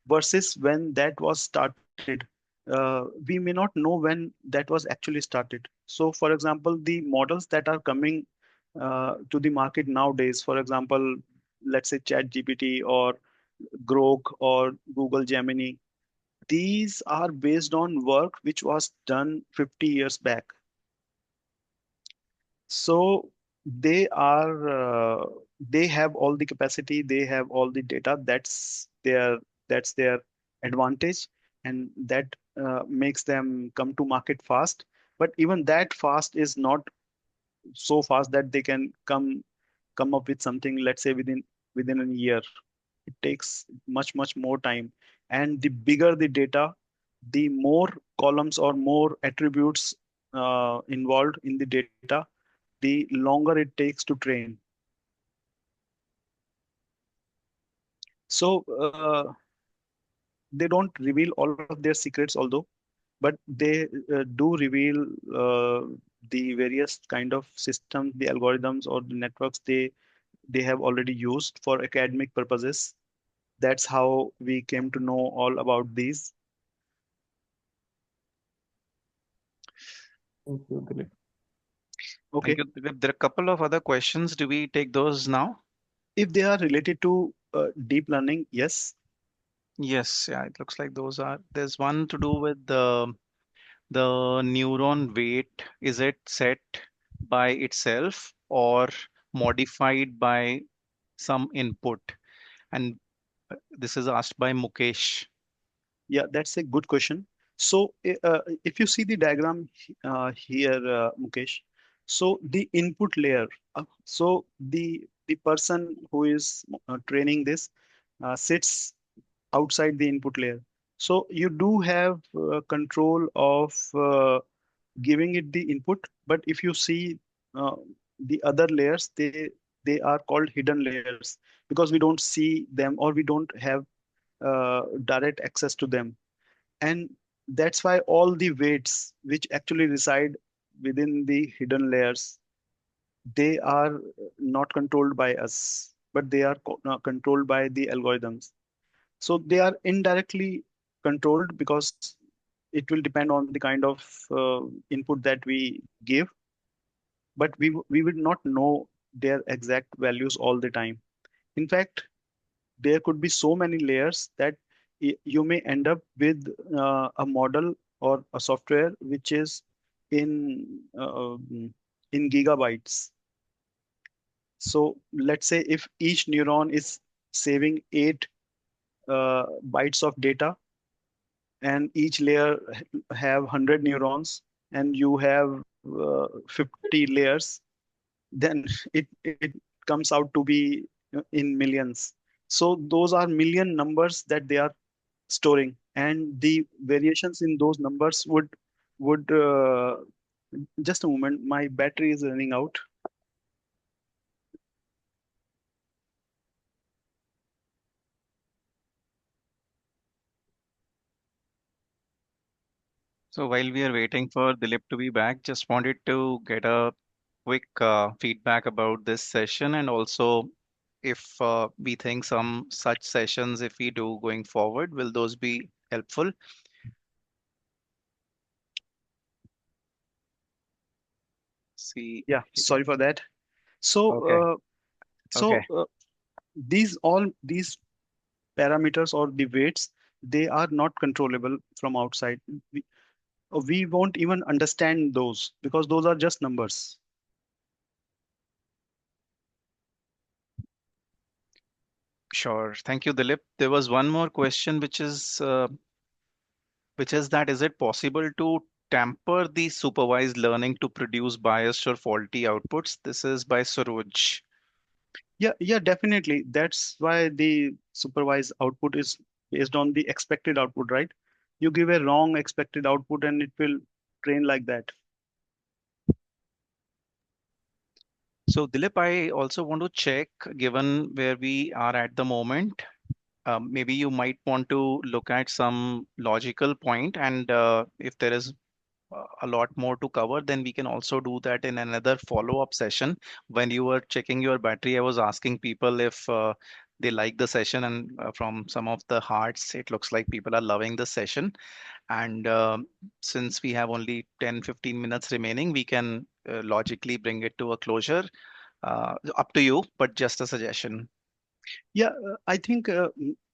versus when that was started, we may not know when that was actually started. So for example, the models that are coming to the market nowadays, for example, let's say ChatGPT or Grok or Google Gemini, these are based on work which was done 50 years back. So they have all the capacity, they have all the data. That's their advantage, and that makes them come to market fast. But even that fast is not so fast that they can come up with something, let's say within a year. It takes much more time. And the bigger the data, the more columns or more attributes involved in the data, the longer it takes to train. So they don't reveal all of their secrets, although, but they do reveal the various kind of systems, the algorithms or the networks they have already used for academic purposes. That's how we came to know all about these. Thank you, Dilip. Okay. Thank you, Dilip. There are a couple of other questions. Do we take those now? If they are related to deep learning, yes. Yes, yeah, it looks like those are. There's one to do with the neuron weight. Is it set by itself or modified by some input? And this is asked by Mukesh. Yeah, that's a good question. So if you see the diagram here, Mukesh, so the input layer, so the person who is training this sits outside the input layer. So you do have control of giving it the input, but if you see uh, the other layers, they are called hidden layers because we don't see them or we don't have direct access to them. And that's why all the weights which actually reside within the hidden layers, they are not controlled by us, but they are controlled by the algorithms. So they are indirectly controlled because it will depend on the kind of input that we give, but we would not know their exact values all the time. In fact, there could be so many layers that you may end up with a model or a software which is in gigabytes. So let's say if each neuron is saving 8 bytes of data, and each layer have 100 neurons, and you have 50 layers, then it comes out to be in millions. So those are million numbers that they are storing, and the variations in those numbers would just a moment, my battery is running out. So while we are waiting for Dilip to be back, just wanted to get a quick feedback about this session, and also if we think some such sessions, if we do going forward, will those be helpful? See, Yeah, sorry for that. So okay, okay. these parameters or the weights, they are not controllable from outside. We won't even understand those because those are just numbers. Sure. Thank you, Dilip. There was one more question, which is that is it possible to tamper the supervised learning to produce biased or faulty outputs? This is by Suroj. Yeah, definitely. That's why the supervised output is based on the expected output, right? You give a wrong expected output and it will train like that. So, Dilip, I also want to check, given where we are at the moment, maybe you might want to look at some logical point, and if there is a lot more to cover, then we can also do that in another follow-up session. When you were checking your battery, I was asking people if they like the session, and from some of the hearts, it looks like people are loving the session. And since we have only 10-15 minutes remaining, we can logically bring it to a closure. Up to you, but just a suggestion. Yeah, I think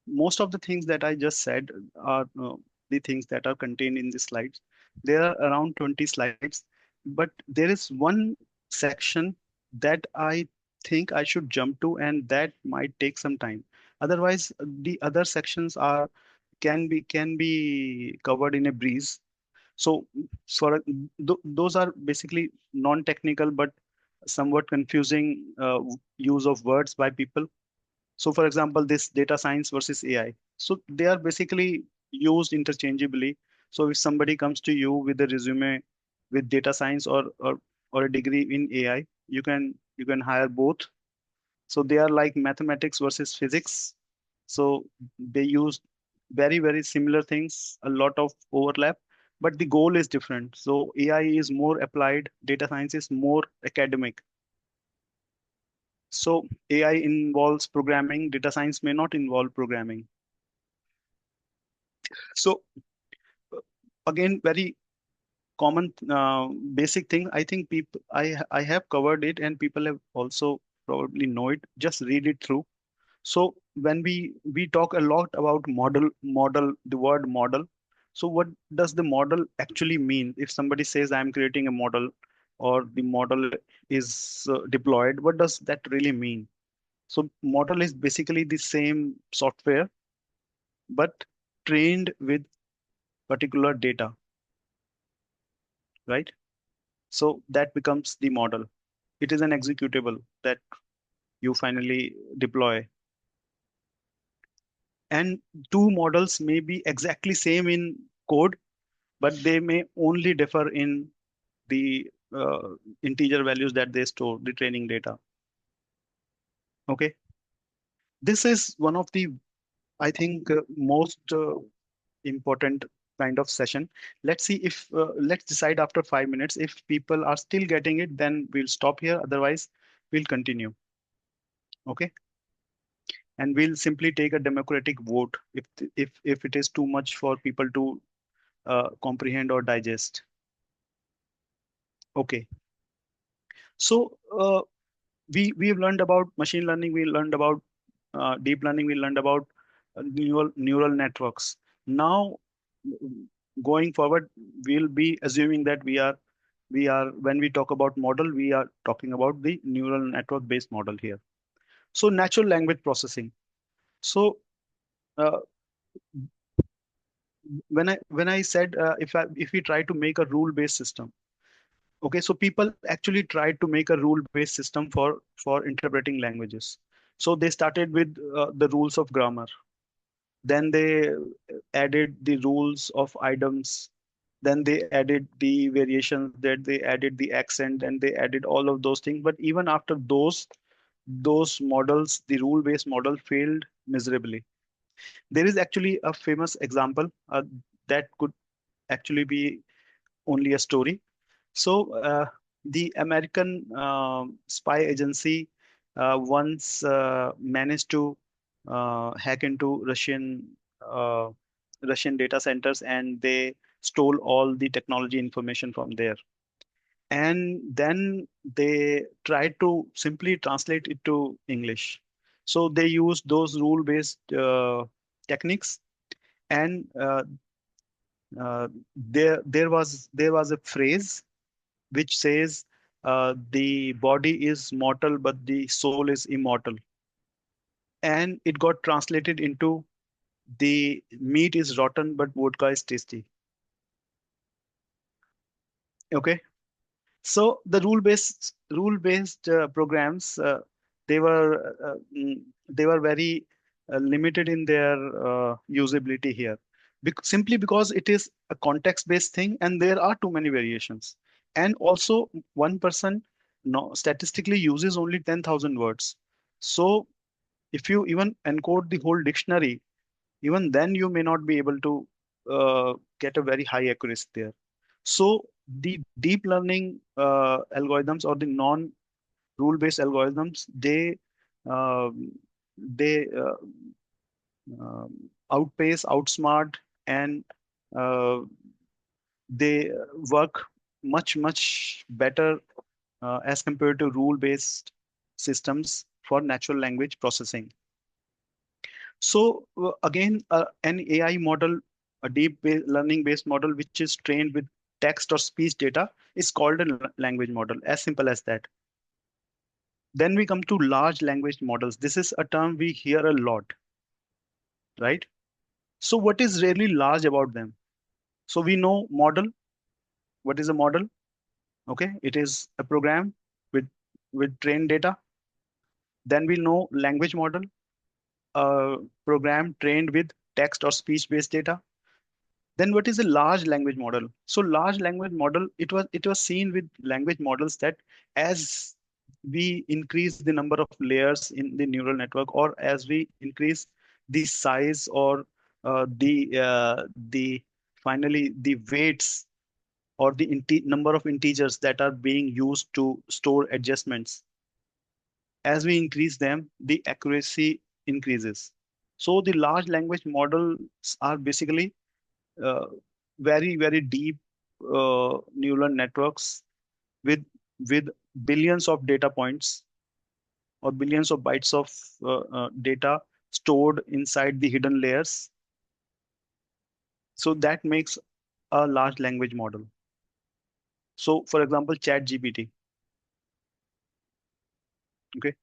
most of the things that I just said are the things that are contained in the slides. There are around 20 slides, but there is one section that I think I should jump to, and that might take some time. Otherwise, the other sections are can be covered in a breeze. So, those are basically non-technical but somewhat confusing use of words by people. So for example, this data science versus AI. So they are basically used interchangeably. So if somebody comes to you with a resume with data science or a degree in AI, you can hire both. So they are like mathematics versus physics. So they use very similar things, a lot of overlap, but the goal is different. So AI is more applied, data science is more academic. So AI involves programming, data science may not involve programming. So again, very common basic thing. I think people I have covered it and people have also probably know it. Just read it through. So when we talk a lot about model, the word model. So what does the model actually mean? If somebody says I'm creating a model or the model is deployed, what does that really mean? So model is basically the same software, but trained with particular data, right? So that becomes the model. It is an executable that you finally deploy. And two models may be exactly same in code, but they may only differ in the integer values that they store, the training data. Okay. This is one of the, I think, most important kind of session. Let's see if let's decide after 5 minutes. If people are still getting it, then we'll stop here. Otherwise, we'll continue. Okay. And we'll simply take a democratic vote if it is too much for people to comprehend or digest. Okay, so we've learned about machine learning, we learned about deep learning, we learned about neural networks. Now, going forward, we'll be assuming that we are when we talk about model, we are talking about the neural network based model here. So natural language processing. So uh, when I said if we try to make a rule based system. Okay, so people actually tried to make a rule-based system for interpreting languages. So they started with the rules of grammar. Then they added the rules of items. Then they added the variations, that they added the accent, and they added all of those things. But even after those models, the rule-based model failed miserably. There is actually a famous example that could actually be only a story. So the American spy agency once managed to hack into Russian data centers, and they stole all the technology information from there. And then they tried to simply translate it to English. So they used those rule-based techniques, and there was a phrase which says the body is mortal but the soul is immortal, and it got translated into the meat is rotten but vodka is tasty. Okay, so the rule based programs, they were very limited in their usability here, simply because it is a context based thing and there are too many variations. And also one person no, statistically uses only 10,000 words. So if you even encode the whole dictionary, even then you may not be able to get a very high accuracy there. So the deep learning algorithms or the non-rule based algorithms, um, they outpace, outsmart, and uh, they work much better as compared to rule based systems for natural language processing. So again, an AI model, a learning based model, which is trained with text or speech data, is called a language model. As simple as that. Then we come to large language models. This is a term we hear a lot, right? So what is really large about them? So we know model. What is a model? Okay, it is a program with trained data. Then we know language model, a program trained with text or speech based data. Then what is a large language model? So large language model, it was seen with language models that as we increase the number of layers in the neural network, or as we increase the size or the finally the weights or the number of integers that are being used to store adjustments, as we increase them, the accuracy increases. So the large language models are basically uh, very deep neural networks with with billions of data points or billions of bytes of data stored inside the hidden layers. So that makes a large language model. So for example, chat GPT. Okay,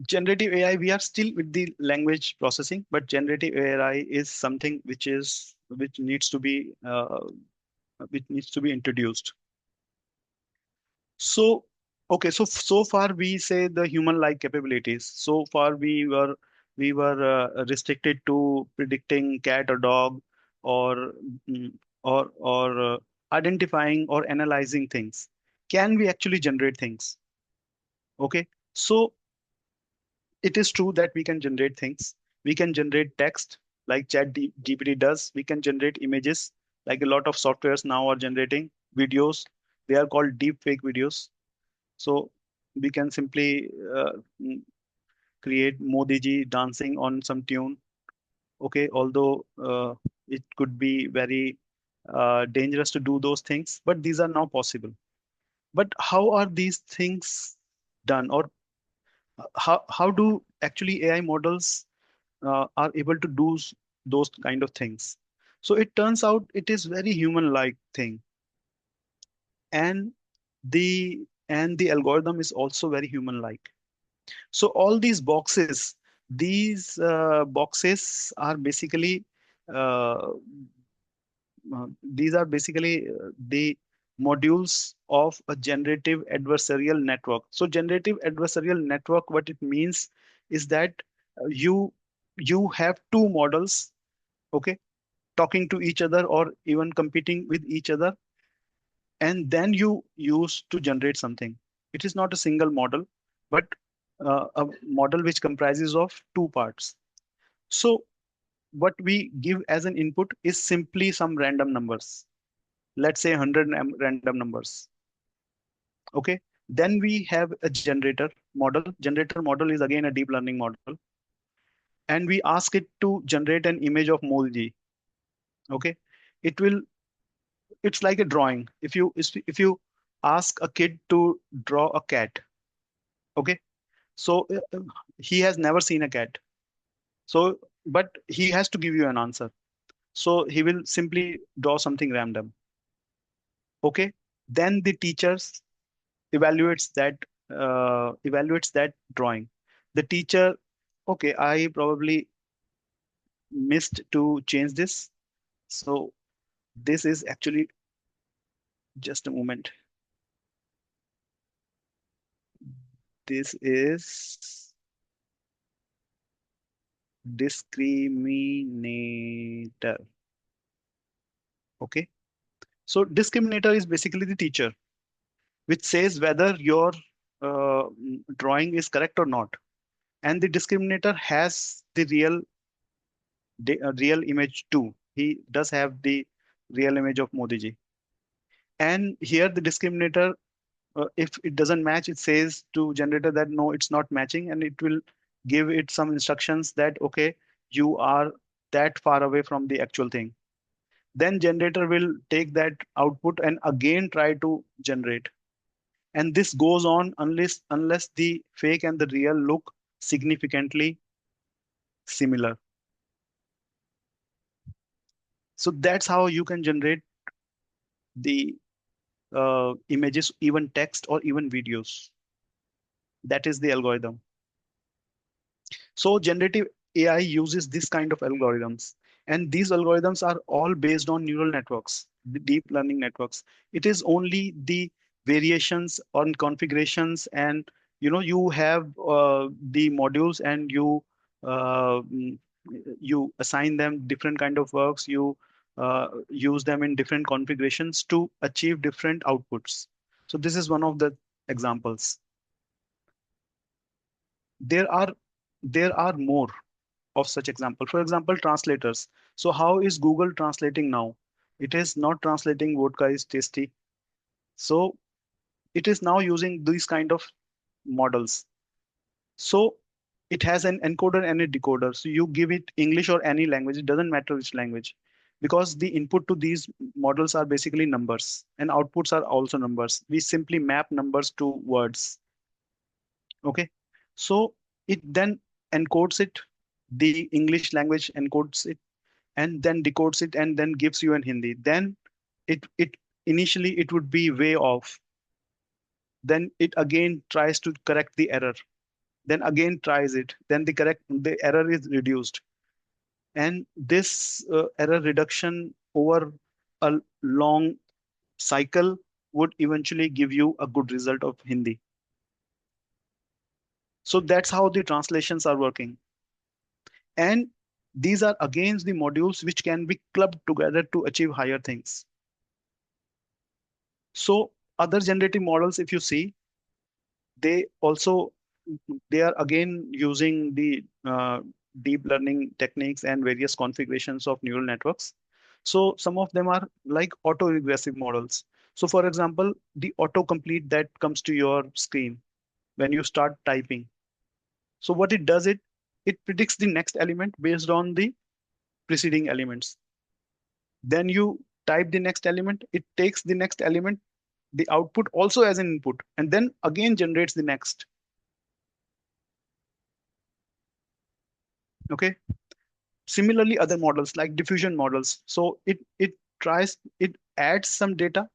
generative AI, we are still with the language processing, but generative AI is something which needs to be introduced. So, okay, so far we say the human-like capabilities. So far we were restricted to predicting cat or dog, or mm, or identifying or analyzing things. Can we actually generate things? Okay, so it is true that we can generate things. We can generate text like GPT does. We can generate images like a lot of softwares now are generating videos. They are called deep fake videos. So we can simply mm, create Modi ji dancing on some tune. Okay, although it could be very dangerous to do those things, but these are now possible. But how are these things done, or how do actually AI models are able to do those kind of things? So it turns out it is very human-like thing, and the algorithm is also very human-like. So all these boxes are basically uh, the modules of a generative adversarial network. So generative adversarial network, what it means is that you have two models, okay, talking to each other or even competing with each other, and then you use to generate something. It is not a single model, but a model which comprises of two parts. So what we give as an input is simply some random numbers. Let's say 100 random numbers. Okay. Then we have a generator model. Generator model is again a deep learning model. And we ask it to generate an image of Molji. Okay. It will, it's like a drawing. If you ask a kid to draw a cat, okay. So he has never seen a cat. So, but he has to give you an answer. So he will simply draw something random. Okay. Then the teachers evaluates that drawing. The teacher, okay, I probably missed to change this. So this is actually just a moment. This is discriminator. Okay. So discriminator is basically the teacher, which says whether your uh, drawing is correct or not. And the discriminator has the real image too. He does have the real image of Modi ji. And here the discriminator, if it doesn't match, it says to generator that no, it's not matching, and it will give it some instructions that, okay, you are that far away from the actual thing. Then generator will take that output and again try to generate. And this goes on unless the fake and the real look significantly similar. So that's how you can generate the images, even text or even videos. That is the algorithm. So generative AI uses this kind of algorithms, and these algorithms are all based on neural networks, the deep learning networks. It is only the variations on configurations, and you have the modules, and uh, mm, you assign them different kind of works. You use them in different configurations to achieve different outputs. So this is one of the examples. There are more of such example. For example, translators. So how is Google translating now? It is not translating vodka is tasty. So it is now using these kind of models. So it has an encoder and a decoder. So you give it English or any language, it doesn't matter which language, because the input to these models are basically numbers and outputs are also numbers. We simply map numbers to words. Okay. So it then encodes it, the English language encodes it, and then decodes it, and then gives you an Hindi. Then it initially it would be way off. Then it again tries to correct the error. Then again tries it. Then the error is reduced. And this error reduction over a long cycle would eventually give you a good result of Hindi. So that's how the translations are working. And these are against the modules which can be clubbed together to achieve higher things. So other generative models, if you see, they also, they are again using the deep learning techniques and various configurations of neural networks. So some of them are like auto-regressive models. So for example, the autocomplete that comes to your screen when you start typing. So what it does, it predicts the next element based on the preceding elements. Then you type the next element, it takes the next element, the output also as an input, and then again generates the next. Okay. Similarly, other models like diffusion models. So it adds some data,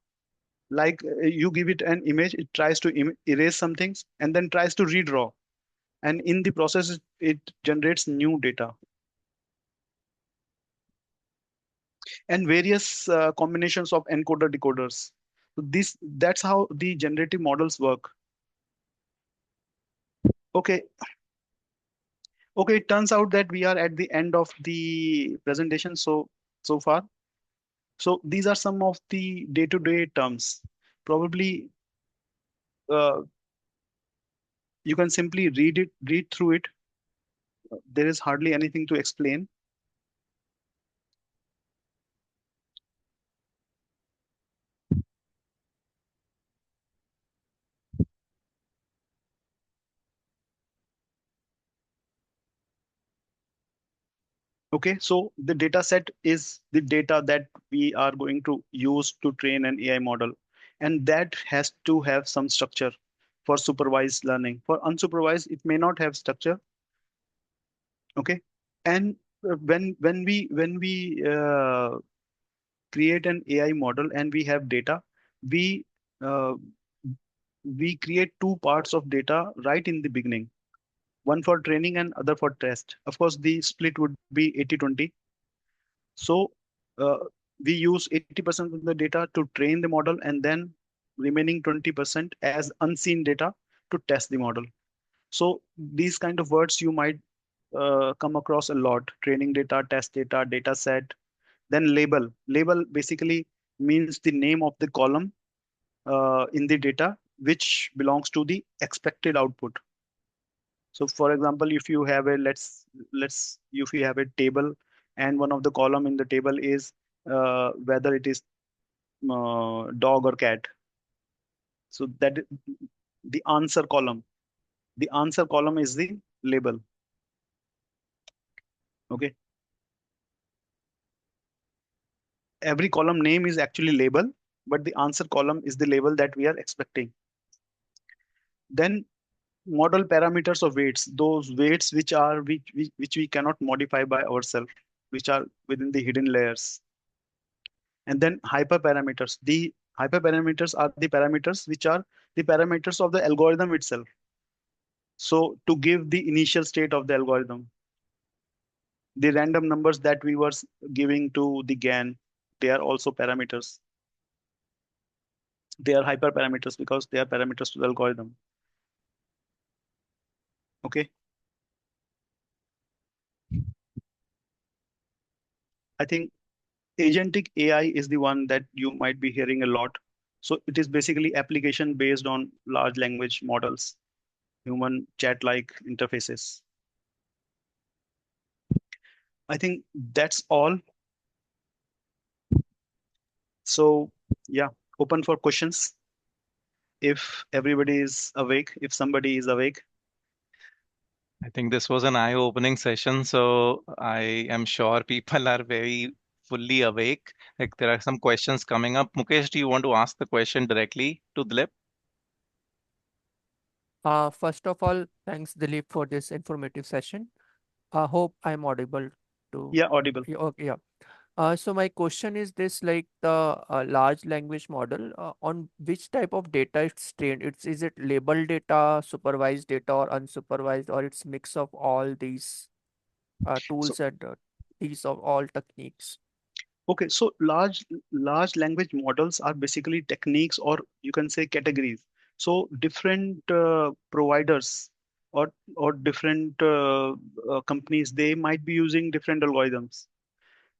like you give it an image, it tries to erase some things and then tries to redraw. And in the process, it generates new data. And various combinations of encoder decoders. So that's how the generative models work. Okay. Okay, it turns out that we are at the end of the presentation so far. So these are some of the day-to-day terms. Probably you can simply read through it. There is hardly anything to explain. Okay, so the data set is the data that we are going to use to train an AI model. And that has to have some structure for supervised learning. For unsupervised, it may not have structure. Okay. And when we create an AI model and we have data, we uh, we create two parts of data right in the beginning, one for training and other for test. Of course, the split would be 80-20. So uh, we use 80% of the data to train the model and then remaining 20% as unseen data to test the model. So these kind of words you might come across a lot: training data, test data, data set. Then label. Label basically means the name of the column in the data which belongs to the expected output. So for example, if you have a let's if you have a table and one of the column in the table is whether it is dog or cat. So that the answer column. The answer column is the label. Okay. Every column name is actually label, but the answer column is the label that we are expecting. Then model parameters of weights, those weights which we cannot modify by ourselves, which are within the hidden layers. And then hyperparameters. The hyperparameters are the parameters which are the parameters of the algorithm itself. So to give the initial state of the algorithm, the random numbers that we were giving to the GAN, they are also parameters. They are hyperparameters because they are parameters to the algorithm. Okay. I think agentic AI is the one that you might be hearing a lot. So it is basically application based on large language models, human chat-like interfaces. I think that's all. So yeah, open for questions. If everybody is awake, if somebody is awake. I think this was an eye-opening session, so I am sure people are very fully awake. Like there are some questions coming up. Mukesh, do you want to ask the question directly to Dilip? First of all, thanks Dilip for this informative session. I hope I'm audible to. Yeah, audible. Yeah, okay, yeah. So my question is this, like the large language model, on which type of data it's trained? Is it labeled data, supervised data, or unsupervised, or it's mix of all these So tools and these of all techniques? okay, so large language models are basically techniques, or you can say categories. So different providers or different companies, they might be using different algorithms.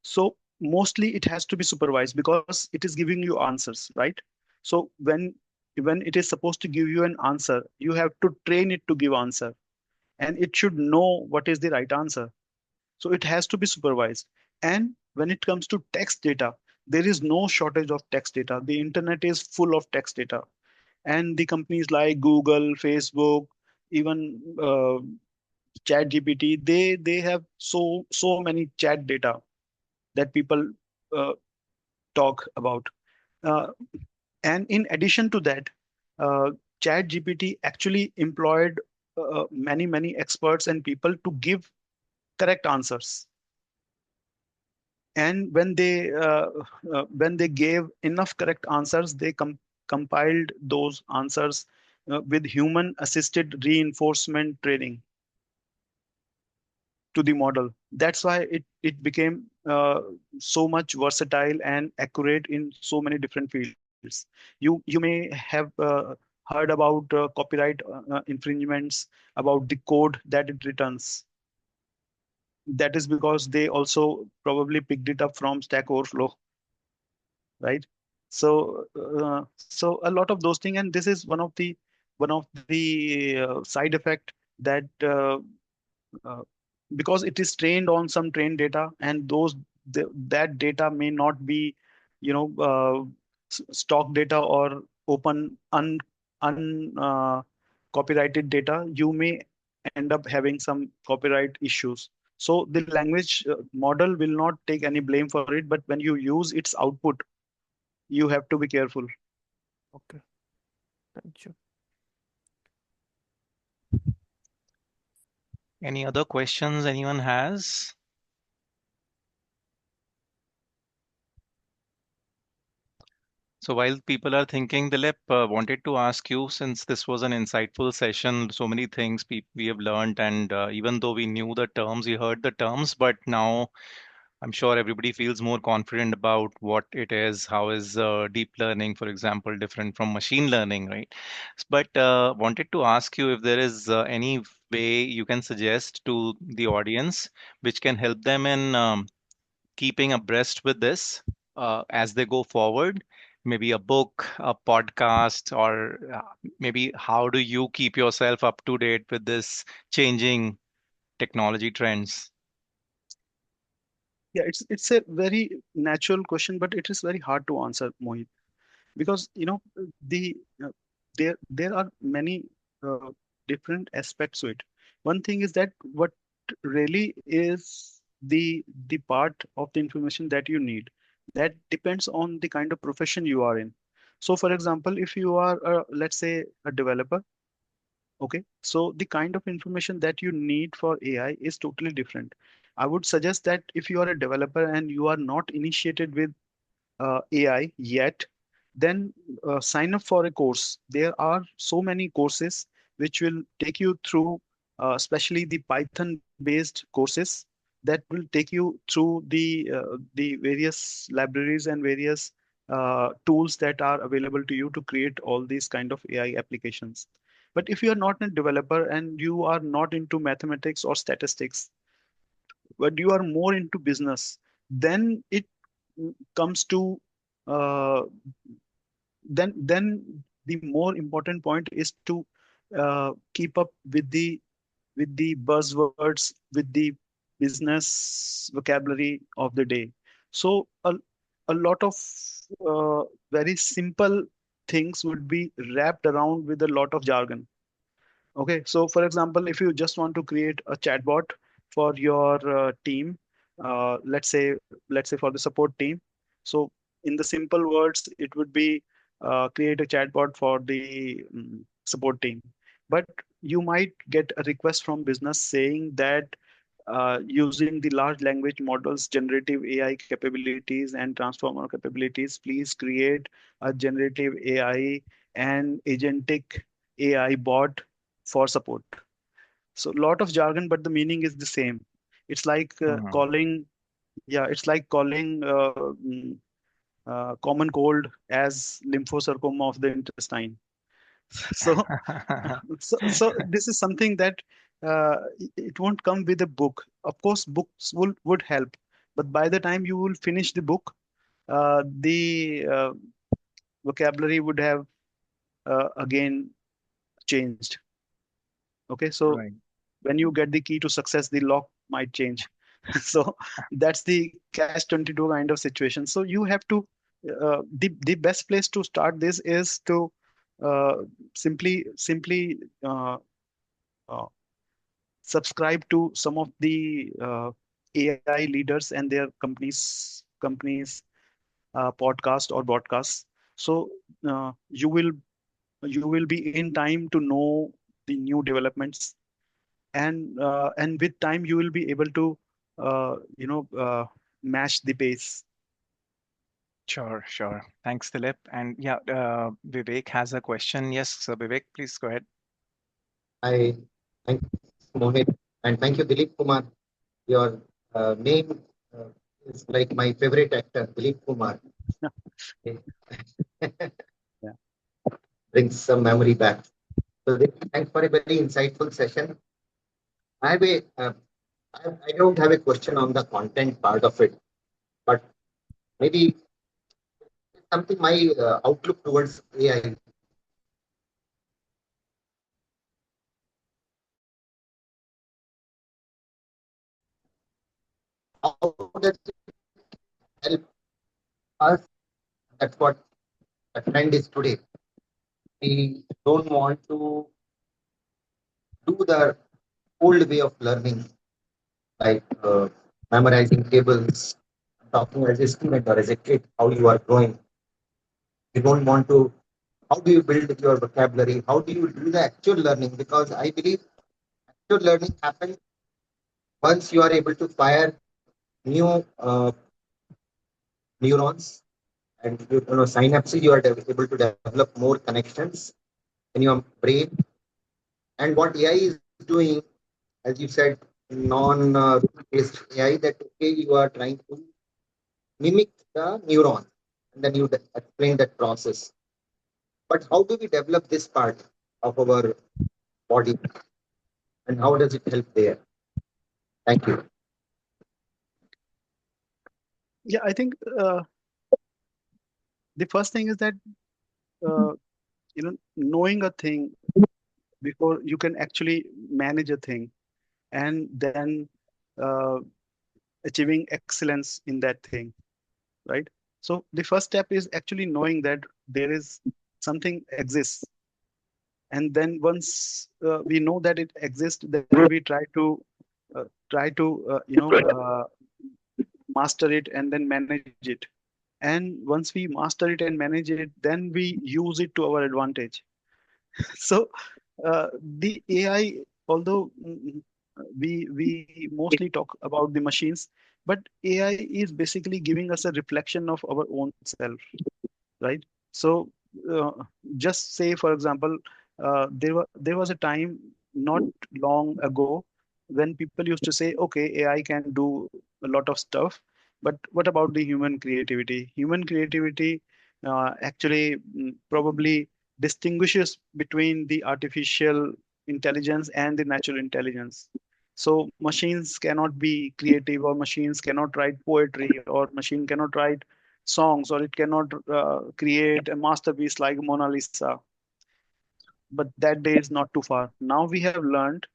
So mostly it has to be supervised because it is giving you answers, right? So when it is supposed to give you an answer, you have to train it to give answer, and it should know what is the right answer. So it has to be supervised. And when it comes to text data, there is no shortage of text data. The internet is full of text data. And the companies like Google, Facebook, even ChatGPT, they have so many chat data. that people talk about. And in addition to that, Chat GPT actually employed many experts and people to give correct answers. And when they gave enough correct answers, they compiled those answers with human assisted reinforcement training to the model. That's why it became so much versatile and accurate in so many different fields. You may have heard about copyright infringements, about the code that it returns. That is because they also probably picked it up from Stack Overflow, right? So a lot of those things, and this is one of the side effect that uh, because it is trained on some trained data, and that data may not be, stock data or open un copyrighted data. You may end up having some copyright issues. So the language model will not take any blame for it, but when you use its output, you have to be careful. Okay, thank you. Any other questions anyone has? So while people are thinking, Dilip, wanted to ask you, since this was an insightful session, so many things we have learned, and even though we knew the terms, we heard the terms, but now I'm sure everybody feels more confident about what it is. How is deep learning, for example, different from machine learning, right? But wanted to ask you if there is any way you can suggest to the audience which can help them in keeping abreast with this as they go forward. Maybe a book, a podcast, or maybe how do you keep yourself up to date with this changing technology trends? Yeah, it's a very natural question, but it is very hard to answer, Mohit, because the there are many uh, different aspects to it. One thing is that what really is the part of the information that you need, that depends on the kind of profession you are in. So, for example, if you are let's say a developer, okay, so the kind of information that you need for AI is totally different. I would suggest that if you are a developer and you are not initiated with AI yet, then sign up for a course. There are so many courses which will take you through, especially the Python-based courses that will take you through the various libraries and various tools that are available to you to create all these kind of AI applications. But if you are not a developer and you are not into mathematics or statistics, but you are more into business, then it comes to uh, then the more important point is to keep up with the buzzwords, with the business vocabulary of the day. So a lot of uh, very simple things would be wrapped around with a lot of jargon. Okay, so for example, if you just want to create a chatbot for your team, let's say for the support team. So in the simple words, it would be create a chatbot for the support team. But you might get a request from business saying that using the large language models, generative AI capabilities, and transformer capabilities, please create a generative AI and agentic AI bot for support. So a lot of jargon, but the meaning is the same. It's like Mhm. calling, yeah, it's like calling common cold as lymphosarcoma of the intestine. So, so this is something that it won't come with a book. Of course, books would help, but by the time you will finish the book, the vocabulary would have again changed. Okay, so Right. when you get the key to success, the lock might change. So that's the catch 22 kind of situation. So you have to the best place to start this is to uh, simply uh, subscribe to some of the AI leaders and their companies podcast or broadcasts. So you will be in time to know the new developments, and with time you will be able to match the pace. Sure, sure. Thanks, Dilip. And yeah, Vivek has a question. Yes, so Vivek, please go ahead. I thank Mohit and thank you, Dilip Kumar. Your name is like my favorite actor, Dilip Kumar. Yeah. Brings some memory back. So thanks for a very insightful session. I have I don't have a question on the content part of it, but maybe something my outlook towards AI. How does it help us? That's what the trend is today. We don't want to do the old way of learning, like memorizing tables, talking as a student or as a kid, how you are growing. You don't want to, how do you build your vocabulary? How do you do the actual learning? Because I believe actual learning happens once you are able to fire new neurons and synapses, you are able to develop more connections in your brain. And what AI is doing, as you said, non-based AI, that okay, you are trying to mimic the neuron, and then you explain that process. But how do we develop this part of our body, and how does it help there? Thank you. Yeah, I think the first thing is that uh, knowing a thing before you can actually manage a thing, and then uh, achieving excellence in that thing, right? So the first step is actually knowing that there is something exists, and then once we know that it exists, then we try to master it and then manage it. And once we master it and manage it, then we use it to our advantage. So the AI, although we mostly talk about the machines, but AI is basically giving us a reflection of our own self, right? So uh, just say, for example, there was a time not long ago when people used to say, okay, AI can do a lot of stuff, but what about the human creativity? Human creativity actually probably distinguishes between the artificial intelligence and the natural intelligence. So machines cannot be creative, or machines cannot write poetry, or machine cannot write songs, or it cannot create a masterpiece like Mona Lisa. But that day is not too far. Now we have learned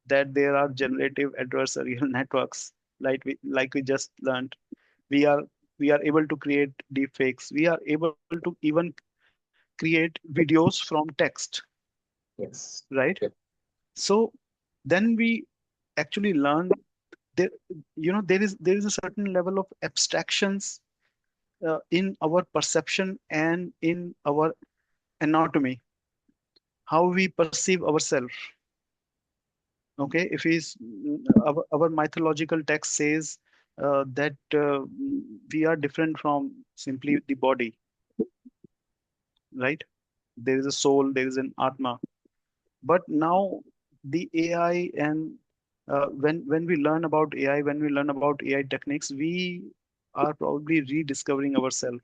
that there are generative adversarial networks, like we just learned. We are we are able to create deepfakes. We are able to even create videos from text, Yes. right? Yep. So then we actually learn there, there is a certain level of abstractions in our perception and in our anatomy, how we perceive ourselves. Okay, if our mythological text says that we are different from simply the body, right? There is a soul, there is an atma. But now the AI, and when we learn about AI, when we learn about AI techniques, we are probably rediscovering ourselves,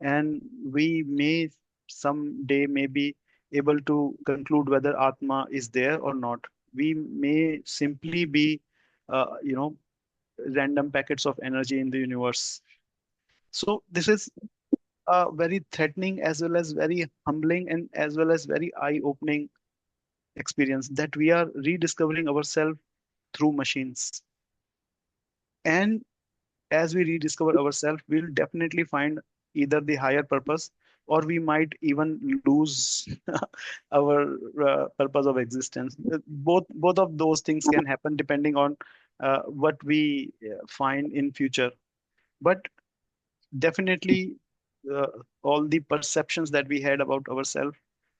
and we may someday may be able to conclude whether atma is there or not. We may simply be random packets of energy in the universe. So this is a very threatening, as well as very humbling, and as well as very eye-opening experience, that we are rediscovering ourselves through machines. And as we rediscover ourselves, we'll definitely find either the higher purpose or we might even lose our purpose of existence. Both of those things can happen depending on what we find in future. But definitely, uh, all the perceptions that we had about ourselves,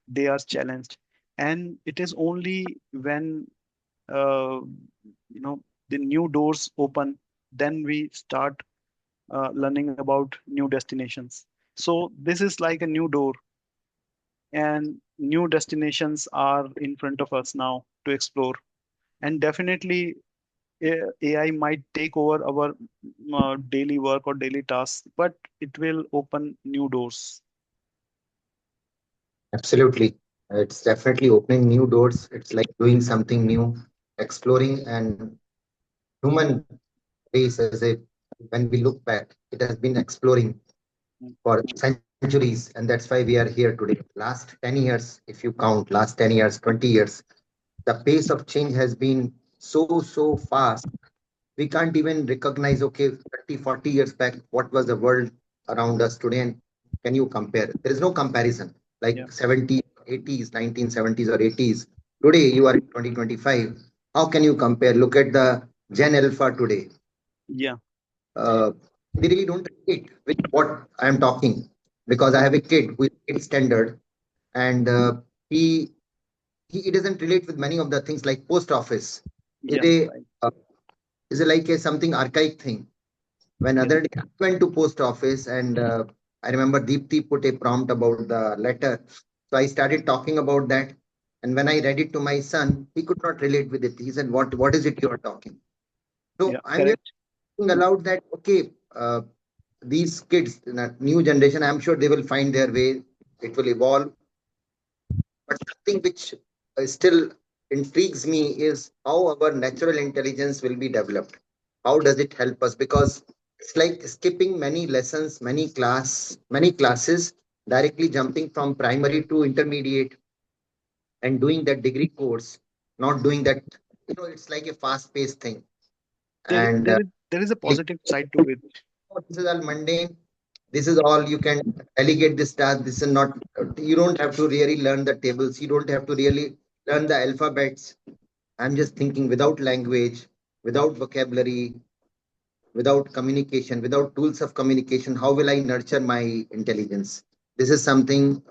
they are challenged, and it is only when uh, the new doors open, then we start learning about new destinations. So this is like a new door, and new destinations are in front of us now to explore. And definitely, AI might take over our daily work or daily tasks, but it will open new doors. Absolutely. It's definitely opening new doors. It's like doing something new, exploring, and human race as a when we look back, it has been exploring for centuries, and that's why we are here today. Last 10 years, if you count, last 10 years, 20 years, the pace of change has been so fast. We can't even recognize, okay, 30, 40 years back, what was the world around us today, and can you compare? There is no comparison. Like Yeah, 70s, 80s, 1970s or 80s. Today, you are in 2025. How can you compare? Look at the Gen Alpha today. yeah, uh, they really don't relate with what I'm talking, because I have a kid who is kid standard, and he he doesn't relate with many of the things like post office. Is yeah, a right. uh, is a like a something archaic thing. When Yeah, other day I went to post office, and I remember Deepti put a prompt about the letter, so I started talking about that. And when I read it to my son, he could not relate with it. He said, "What is it you are talking?" yeah, So I'm just correct. thinking aloud that okay, these kids, the new generation, I'm sure they will find their way. It will evolve. But something which still intrigues me is how our natural intelligence will be developed. How does it help us? Because it's like skipping many lessons, many classes, directly jumping from primary to intermediate and doing that degree course, not doing that. It's like a fast-paced thing. There, And there is a positive side to it. this is all mundane. This is all you can delegate this task. This is not, you don't have to really learn the tables. You don't have to really learn the alphabets. I'm just thinking without language, without vocabulary, without communication, without tools of communication, how will I nurture my intelligence? This is something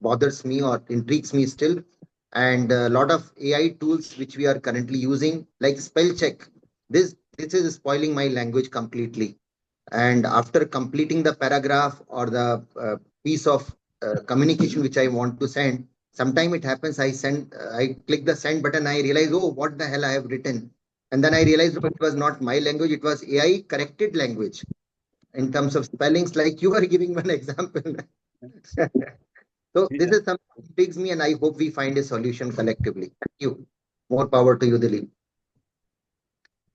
bothers me or intrigues me still. And a lot of AI tools which we are currently using, like spell check, this is spoiling my language completely. And after completing the paragraph or the piece of communication which I want to send, sometime it happens I click the send button, I realize, oh, what the hell I have written. And then I realized, oh, it was not my language, it was AI corrected language in terms of spellings, like you are giving one example. So this Yeah, is something that intrigues me, and I hope we find a solution collectively. Thank you. More power to you, Dilip.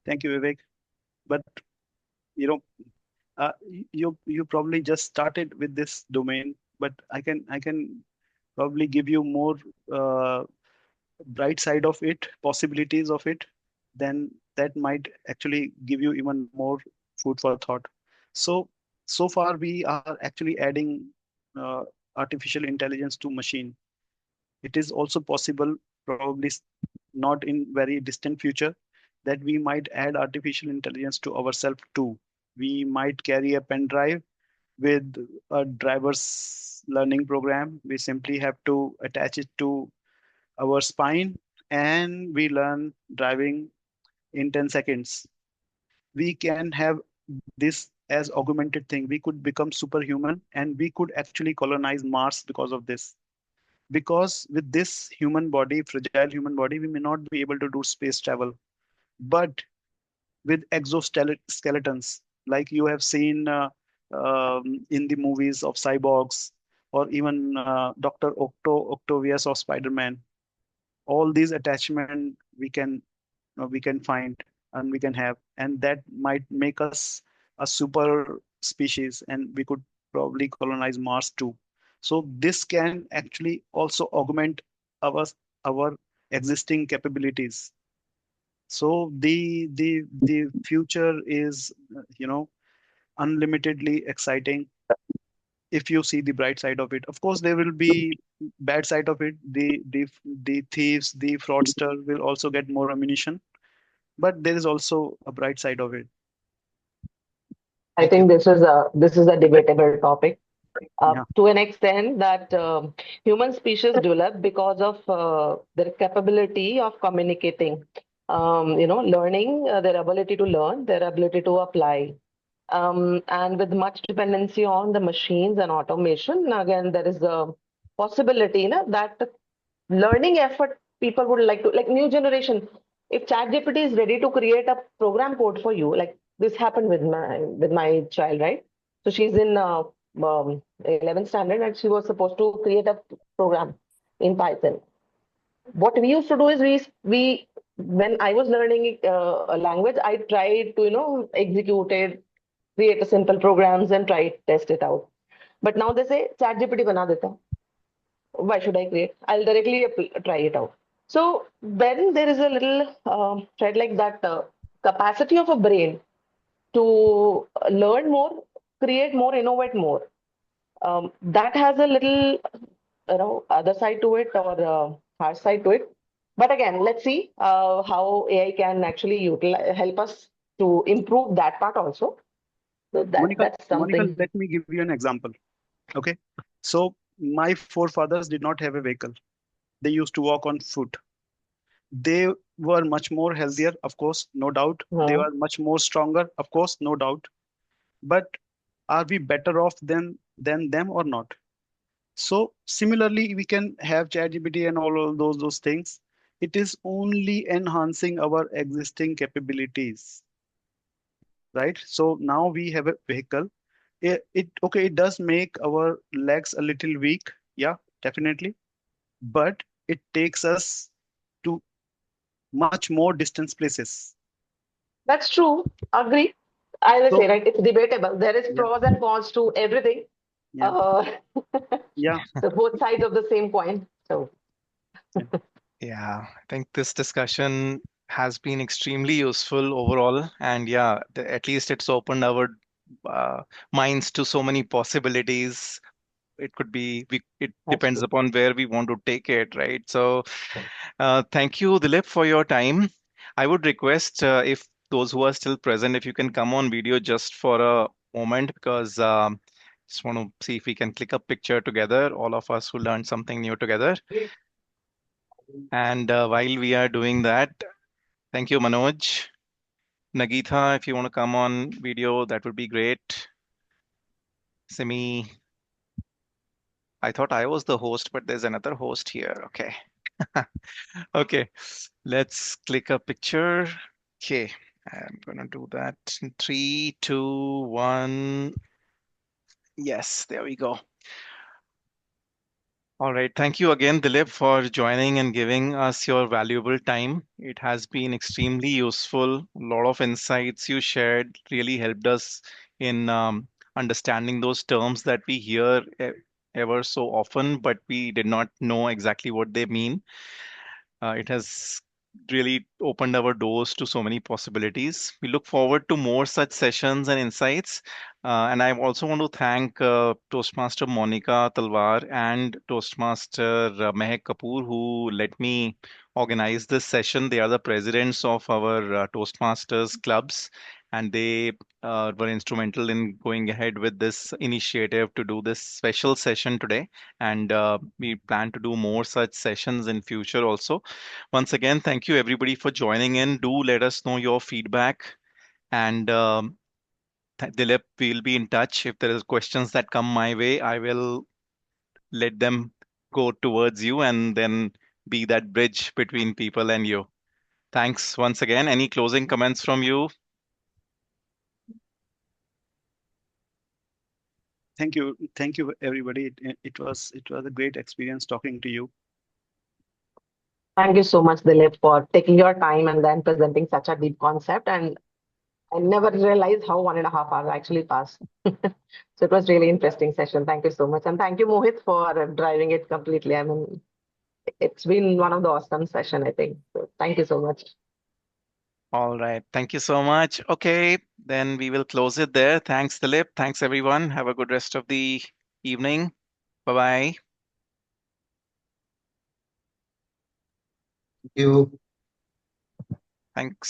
thank you, Vivek. But you know, you probably just started with this domain, but I can probably give you more uh, bright side of it, possibilities of it. Then that might actually give you even more food for thought. So far we are actually adding uh, artificial intelligence to machine. It is also possible, probably not in very distant future, that we might add artificial intelligence to ourselves too. We might carry a pen drive with a driver's learning program. We simply have to attach it to our spine, and we learn driving in 10 seconds. We can have this as augmented thing. We could become superhuman, and we could actually colonize Mars because of this. Because with this human body, fragile human body, we may not be able to do space travel. But with exoskeletons, like you have seen in the movies of cyborgs, or even Dr. Octavius of Spider-Man, all these attachment we can find and we can have, and that might make us a super species, and we could probably colonize Mars too. So this can actually also augment our our existing capabilities. So the future is unlimitedly exciting. if you see the bright side of it. Of course, there will be bad side of it. The thieves, the fraudster will also get more ammunition, but there is also a bright side of it. I Thank you. think this is a debatable topic Yeah. to an extent that human species develop because of their capability of communicating, learning, their ability to learn, their ability to apply. And with much dependency on the machines and automation, again, there is a possibility that learning effort people would like to, like new generation. If ChatGPT is ready to create a program code for you, like this happened with my child, right? So she's in 11th standard and she was supposed to create a program in Python. What we used to do is we when I was learning a language, I tried to execute it, create a simple programs and try test it out. But now they say ChatGPT bana deta. Why should I create? I'll directly try it out. So then there is a little thread like that capacity of a brain to learn more, create more, innovate more. That has a little other side to it or hard side to it. But again, let's see how AI can actually help us to improve that part also. So that's Monica, something. let me give you an example. Okay. So my forefathers did not have a vehicle. They used to walk on foot. They were much more healthier, of course, no doubt. They Hmm. were much more stronger, of course, no doubt. But are we better off than them or not? So similarly, we can have ChatGPT and all of those things. It is only enhancing our existing capabilities, right? So now we have a vehicle. It does make our legs a little weak, yeah, definitely, but it takes us to much more distance places. That's true. Agree. I will So say, right, it's debatable. There is yeah, pros and cons to everything. yeah, Uh, yeah, so both sides of the same coin. So yeah. Yeah, I think this discussion has been extremely useful overall. And yeah, at least it's opened our uh, minds to so many possibilities. It could be, it that's depends true. upon where we want to take it, right? So, thank you, Dilip, for your time. I would request if those who are still present, if you can come on video just for a moment, because just want to see if we can click a picture together, all of us who learned something new together. And while we are doing that, thank you, Manoj. Nagitha, if you want to come on video, that would be great. Simi, I thought I was the host, but there's another host here. Okay. Okay, let's click a picture. Okay, I'm gonna do that in three, two, one. Yes, there we go. All right. Thank you again, Dilip, for joining and giving us your valuable time. It has been extremely useful. A lot of insights you shared really helped us in understanding those terms that we hear ever so often, but we did not know exactly what they mean. It has really opened our doors to so many possibilities. We look forward to more such sessions and insights. And I also want to thank Toastmaster Monica Talwar and Toastmaster Mehak Kapoor, who let me organize this session. They are the presidents of our Toastmasters clubs, and they were instrumental in going ahead with this initiative to do this special session today. And we plan to do more such sessions in future also. Once again, thank you everybody for joining in. Do let us know your feedback. And Dilip, we'll be in touch. If there is questions that come my way, I will let them go towards you and then be that bridge between people and you. Thanks once again. Any closing comments from you? Thank you, everybody. It was a great experience talking to you. Thank you so much, Dilip, for taking your time and then presenting such a deep concept. And I never realized how 1.5 hours actually passed. So it was really interesting session. Thank you so much. And thank you, Mohit, for driving it completely. I mean, it's been one of the awesome session, I think. So thank you so much. All right. Thank you so much. Okay, then we will close it there. Thanks, Dilip. Thanks, everyone. Have a good rest of the evening. Bye-bye. Thank you. Thanks.